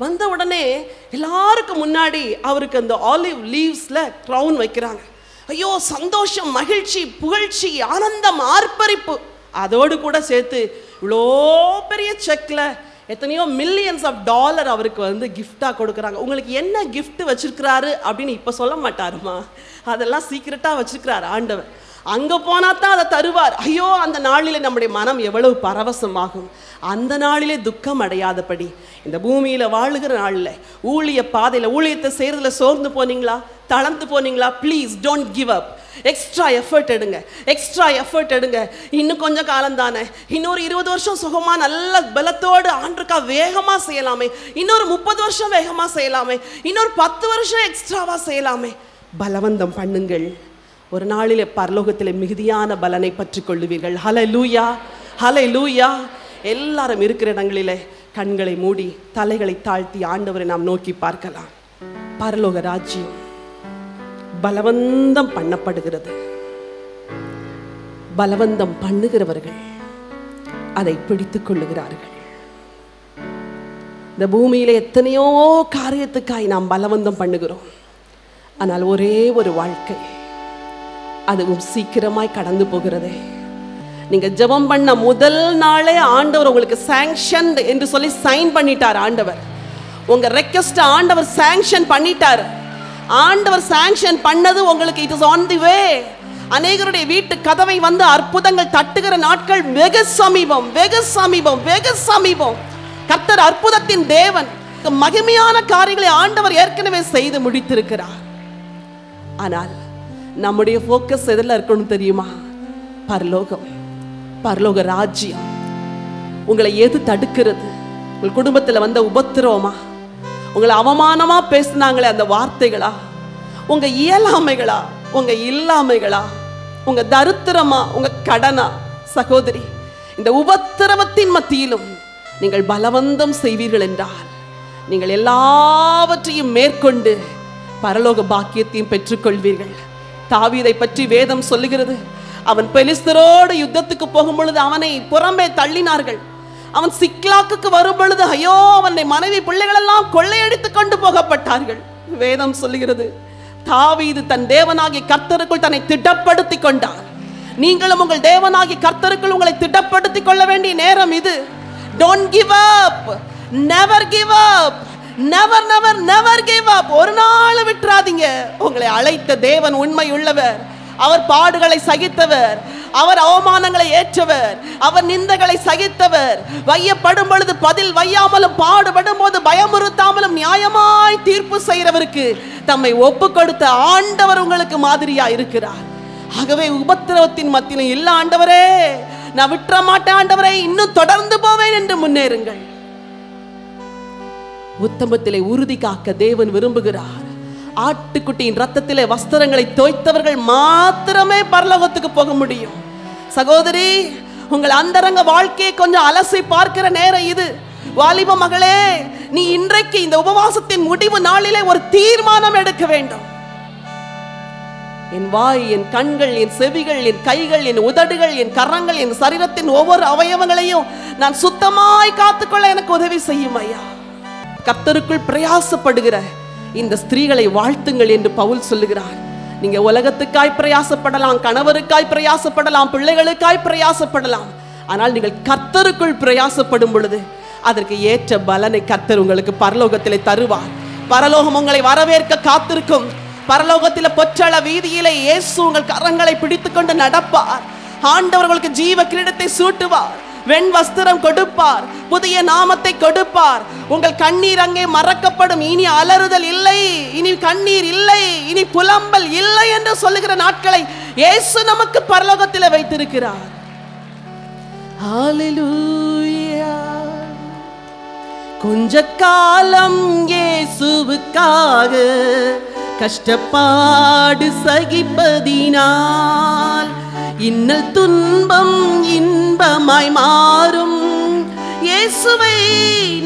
வந்த உடனே எல்லாருக்கும் முன்னாடி அவருக்கு அந்த ஆலிவ் லீவ்ஸில் க்ரௌன் வைக்கிறாங்க. ஐயோ, சந்தோஷம், மகிழ்ச்சி, புகழ்ச்சி, ஆனந்தம், ஆர்ப்பரிப்பு. அதோடு கூட சேர்த்து இவ்வளோ பெரிய செக்கில் எத்தனையோ மில்லியன்ஸ் ஆஃப் டாலர் அவருக்கு வந்து கிஃப்டாக கொடுக்குறாங்க. உங்களுக்கு என்ன கிஃப்ட் வச்சிருக்கிறாரு அப்படின்னு இப்போ சொல்ல மாட்டாருமா, அதெல்லாம் சீக்கிரட்டாக வச்சிருக்கிறாரு ஆண்டவர். அங்கே போனால் தான் அதை தருவார். ஐயோ, அந்த நாளிலே நம்முடைய மனம் எவ்வளவு பரவசமாகும். அந்த நாளிலே துக்கம் அடையாதபடி இந்த பூமியில் வாழுகிற நாளில் ஊழிய பாதையில் ஊழியத்தை செய்கிறதுல சோர்ந்து போனீங்களா, தளர்ந்து போனீங்களா, please don't give up. Extra effort எடுங்க, எக்ஸ்ட்ரா எஃபர்ட் எடுங்க. இன்னும் கொஞ்சம் காலம் தானே, இன்னொரு 20 வருஷம் சுகமாக நல்ல பலத்தோடு ஆண்டுக்கா வேகமாக செய்யலாமே, இன்னொரு 30 வருஷம் வேகமாக செய்யலாமே, இன்னொரு 10 வருஷம் எக்ஸ்ட்ராவாக செய்யலாமே. பலவந்தம் பண்ணுங்கள். ஒரு நாளிலே பரலோகத்தில் மிகுதியான பலனை பற்றி கொள்ளுவீர்கள். ஹல்லேலூயா, ஹல்லேலூயா. எல்லாரும் இருக்கிற இடங்களிலே கண்களை மூடி தலைகளை தாழ்த்தி ஆண்டவரை நாம் நோக்கி பார்க்கலாம். பரலோக ராஜ்யம் பலவந்தம் பண்ணப்படுகிறது. பலவந்தம் பண்ணுகிறவர்கள் அதை பிடித்துக் கொள்ளுகிறார்கள். இந்த பூமியில எத்தனையோ காரியத்துக்காய் நாம் பலவந்தம் பண்ணுகிறோம். ஆனால் ஒரே ஒரு வாழ்க்கை, அதுவும் சீக்கிரமாய் கடந்து போகிறதே. நீங்க ஜெபம் பண்ண முதல் நாளே ஆண்டவர் உங்களுக்கு சாங்ஷன் என்று சொல்லி சைன் பண்ணிட்டார். ஆண்டவர் உங்க ரெக்வெஸ்ட் ஆண்டவர் சாங்ஷன் பண்ணிட்டார். ஆண்டவர் சாங்ஷன் பண்ணது உங்களுக்கு இட் இஸ் ஆன் தி வே. அநேகருடைய வீட்டு கதவை வந்து அற்புதங்கள் தட்டுகிற நாட்கள் வெகு சமீபம், வெகு சமீபம், வெகு சமீபம். கர்த்தர் அற்புதத்தின் தேவன். மகிமையான காரியங்களை ஆண்டவர் ஏற்கனவே செய்து முடித்திருக்கிறார். ஆனால் நம்முடைய போக்கஸ் எதில் இருக்கணும் தெரியுமா? பரலோகம், பரலோக ராஜ்யம். உங்களை எது தடுக்கிறது? உங்கள் குடும்பத்தில் வந்த உபத்திரவமா? உங்களை அவமானமா பேசினாங்களே அந்த வார்த்தைகளா? உங்க இயலாமைகளா? உங்க இல்லாமைகளா? உங்க தரித்திரமா? உங்க கடனா? சகோதரி, இந்த உபத்திரவத்தின் மத்தியிலும் நீங்கள் பலவந்தம் செய்வீர்கள் என்றால் நீங்கள் எல்லாவற்றையும் மேற்கொண்டு பரலோக பாக்கியத்தையும் பெற்றுக்கொள்வீர்கள். தாவீதை பற்றி வேதம் சொல்லுகிறது, அவன் பெலிஸ்தரோடு யுத்தத்துக்கு போகும் பொழுது அவனை புறம்பே தள்ளினார்கள். அவன் சிக்லாக்குக்கு வரும் பொழுது ஐயோ, அவனை மனைவி பிள்ளைகள் எல்லாம் கொள்ளையடித்து கொண்டு போகப்பட்டார்கள். வேதம் சொல்லுகிறது, தாவீது தன் தேவனாகிய கர்த்தருக்குள் தன்னை திடப்படுத்தி கொண்டார். நீங்களும் உங்கள் தேவனாகிய கர்த்தருக்குள் உங்களை திடப்படுத்தி கொள்ள வேண்டிய நேரம் இது. Don't give up, never give up, never never never give up. ஒரு நாள் விட்டுறாதீங்க. உங்களை அழைத்த தேவன் உண்மை உள்ளவர். அவர் பாடுகளை சகித்தவர், அவர் அவமானங்களை ஏற்றவர், அவர் நிந்தைகளை சகித்தவர். வையப்படும் பொழுது பதில் வையாமலும், பாடுபடும் போது பயமுறுத்தாமலும் நியாயமாய் தீர்ப்பு செய்கிறவருக்கு தம்மை ஒப்பு கொடுத்த ஆண்டவர் உங்களுக்கு மாதிரியா இருக்கிறார். ஆகவே உபத்திரவத்தின் மத்தியிலும் இல்ல ஆண்டவரே, நான் விட்டுற மாட்டேன் ஆண்டவரே, இன்னும் தொடர்ந்து போவேன் என்று முன்னேறுங்கள். உத்தமத்திலே உறுதி காக்க தேவன் விரும்புகிறார். ஆட்டுக்குட்டியின் ரத்தத்திலே வஸ்திரங்களை தோய்த்தவர்கள் மாத்திரமே பரலோகத்துக்கு போக முடியும். சகோதரி, உங்கள் அந்தரங்க வாழ்க்கையை கொஞ்சம் அலசி பார்க்கிற நேரம் இது. வாலிப மகளே, நீ இன்றைக்கு இந்த உபவாசத்தின் முடிவு நாளிலே ஒரு தீர்மானம் எடுக்க வேண்டும். என் வாய், என் கண்கள், என் செவிகள், என் கைகள், என் உதடுகள், என் கரங்கள், என் சரீரத்தின் ஒவ்வொரு அவயவங்களையும் நான் சுத்தமாய் காத்துக்கொள்ள எனக்கு உதவி செய்யும் ஐயா. கர்த்தருக்குள் பிரயாசப்படுகிற இந்த ஸ்திரீகளை வாழ்த்துங்கள் என்று பவுல் சொல்லுகிறார். நீங்க உலகத்துக்காய் பிரயாசப்படலாம், கணவருக்காய் பிரயாசப்படலாம், பிள்ளைகளுக்காய் பிரயாசப்படலாம். ஆனால் நீங்கள் கர்த்தருக்குள் பிரயாசப்படும் பொழுது அதற்கு ஏற்ற பலனை கர்த்தர் உங்களுக்கு பரலோகத்திலே தருவார். பரலோகம் உங்களை வரவேற்க காத்திருக்கும். பரலோகத்தில் பொற்றள வீதியிலே இயேசு உங்கள் கரங்களை பிடித்துக்கொண்டு நடப்பார். ஆண்டவர் உங்களுக்கு ஜீவ கிரீடத்தை சூட்டுவார், வெண் வஸ்திரம் கொடுப்பார், புதிய நாமத்தை கொடுப்பார். உங்கள் கண்ணீர் அங்கே மறக்கப்படும். இனி அலறுதல் இல்லை, இனி கண்ணீர் இல்லை, இனி புலம்பல் இல்லை என்று சொல்லுகிற நாட்களை இயேசு நமக்கு பரலோகத்தில் வைத்திருக்கிறார். ஹல்லேலூயா. கொஞ்ச காலம் இயேசுவுக்காக கஷ்டப்பாடு சகிப்பதினால் இன்னல் துன்பம் இன்பமாய் மாறும். இயேசுவை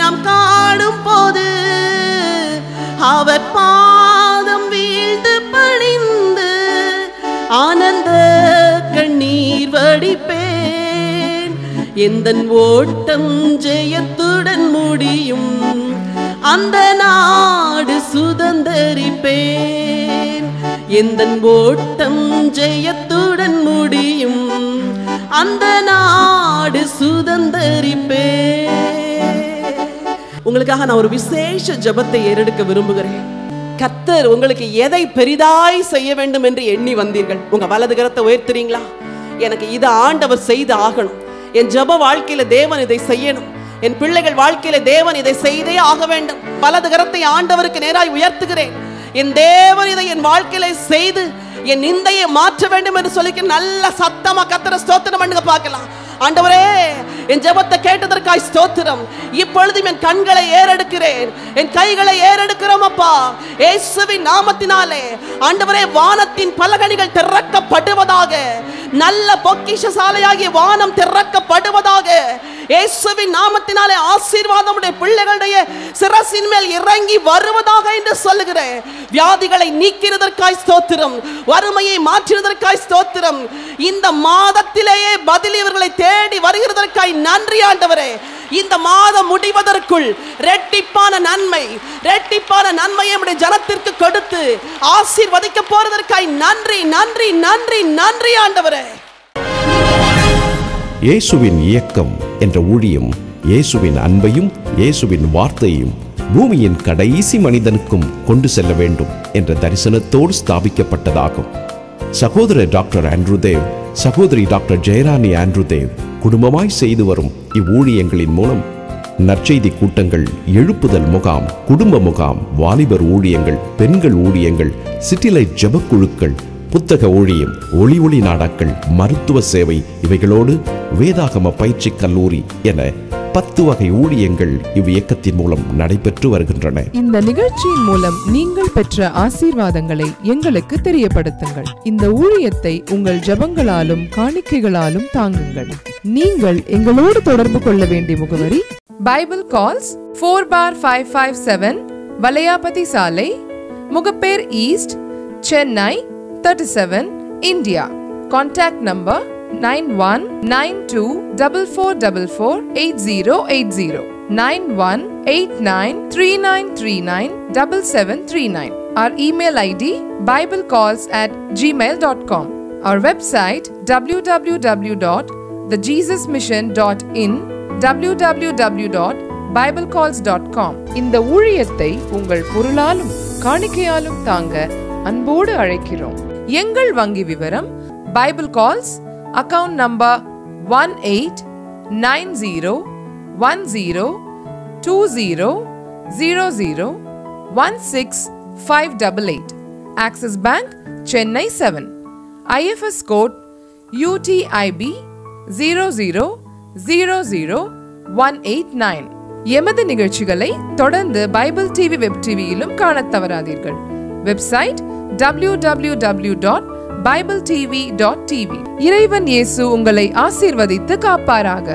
நாம் காணும் போது அவர் பாதம் வீழ்ந்து பணிந்து ஆனந்த கண்ணீர் வடிப்பேன். எந்தன் ஓட்டம் ஜெயத்துடன் முடியும், அந்த நாடு சுதந்தரிப்பேன். எந்தன் ஓட்டம் ஜெயத்துடன் முடியும், அந்த நாடு சுதந்தரிப்பேன். உங்களுக்காக நான் ஒரு விசேஷ ஜெபத்தை ஏறெடுக்க விரும்புகிறேன். கர்த்தர் உங்களுக்கு எதை பெரிதாய் செய்ய வேண்டும் என்று எண்ணி வந்தீர்கள்? உங்க வலது கரத்தை உயர்த்துறீங்களா? எனக்கு இதை ஆண்டவர் செய்து ஆகணும், என் ஜெப வாழ்க்கையில தேவன் இதை செய்யணும், என் பிள்ளைகள் வாழ்க்கையில தேவன் இதை செய்தே ஆக வேண்டும். வலது கரத்தை ஆண்டவருக்கு நேராய் உயர்த்துகிறேன். என் தேவன் இதை என் வாழ்க்கையில செய்து என் நிந்தையை மாற்ற வேண்டும் என்று சொல்லி நல்ல சத்தமா கர்த்தரை ஸ்தோத்திரம் பண்ணுங்க பார்க்கலாம். ஆண்டவரே, என் ஜெபத்தை கேட்டதற்காய் ஸ்தோத்திரம். இப்பொழுதும் என் கண்களை ஏறெடுக்கிறேன், என் கைகளை ஏறெடுக்கிறோம் அப்பா. இயேசுவின் நாமத்தினாலே ஆண்டவரே, வானத்தின் பலகணிகள் திறக்கப்படுவதாக, நல்ல பொக்கிஷசாலையாகிய வானம் திறக்கப்படுவதாக. இயேசுவின் நாமத்தினாலே ஆசீர்வாதம் உடைய பிள்ளைகளுடைய சிரசின் மேல் இறங்கி வருவதாக என்று சொல்லுகிறேன். வியாதிகளை நீக்கிறதற்காய் ஸ்தோத்திரம், வறுமையை மாற்றுவதற்காய் ஸ்தோத்திரம். இந்த மாதத்திலேயே பதில் இவர்களை தேடி வருகிறதற்காய் நன்றி ஆண்டவரே. இந்த மாதம் முடிவதற்குள் ரெட்டிப்பான நன்மையை நம்முடைய ஜனத்திற்கு கொடுத்து ஆசீர்வதிக்க போறதற்காய் நன்றி நன்றி நன்றி நன்றி ஆண்டவரே. இயேசுவின் இயக்கம் என்ற ஊழியம் இயேசுவின் அன்பையும் இயேசுவின் வார்த்தையையும் பூமியின் கடைசி மனிதனுக்கும் கொண்டு செல்ல வேண்டும் என்ற தரிசனத்தோடு ஸ்தாபிக்கப்பட்டதாகும். சகோதரர் டாக்டர் ஆண்ட்ரூ தேவ், சகோதரி டாக்டர் ஜெயராணி ஆண்ட்ரூ தேவ் குடும்பமாய் செய்து வரும் இவ்வூழியங்களின் மூலம் நற்செய்தி கூட்டங்கள், எழுப்புதல் முகாம், குடும்ப முகாம், வாலிபர் ஊழியங்கள், பெண்கள் ஊழியங்கள், சிட்டிலைட் ஜெபக்குழுக்கள், புத்தக ஊழியம், ஒளி நாடாக்கள், மருத்துவ சேவை, இவைகளோடு வேதாகம பயிற்சி கல்லூரி என 10 வகை ஊழியங்கள் இவ்வியக்கத்தின் மூலம் நடைபெற்று வருகின்றன. இந்த நிகழ்ச்சியின் மூலம் நீங்கள் பெற்ற ஆசீர்வாதங்களை எங்களுக்கு தெரியப்படுத்துங்கள். இந்த ஊழியத்தை உங்கள் ஜெபங்களாலும் காணிக்கைகளாலும் தாங்குங்கள். நீங்கள் எங்களோடு தொடர்பு கொள்ள வேண்டிய முகவரி பைபிள் கால்ஸ் 4/557 வலையாபதி சாலை, Mugappair east, Chennai 37, India. Contact number 919244448080 918939397739. Our email ID biblecalls@gmail.com. Our website www.thejesusmission.in, www.biblecalls.com. இந்த ஊழியத்தை உங்கள் பொருளாலும் காணிக்கையாலும் தாங்க அன்போடு அழைக்கிறோம். எங்கள் வங்கி விவரம் bible calls account number 189020001658, Axis bank, Chennai 7, IFS code UTIB 0000189. எமது நிகழ்ச்சிகளை தொடர்ந்து பைபிள் டிவி வெப் டிவியிலும் காணத் தவறாதீர்கள். Website www.bibletv.tv. இறைவன் இயேசு உங்களை ஆசீர்வதித்து காப்பாராக.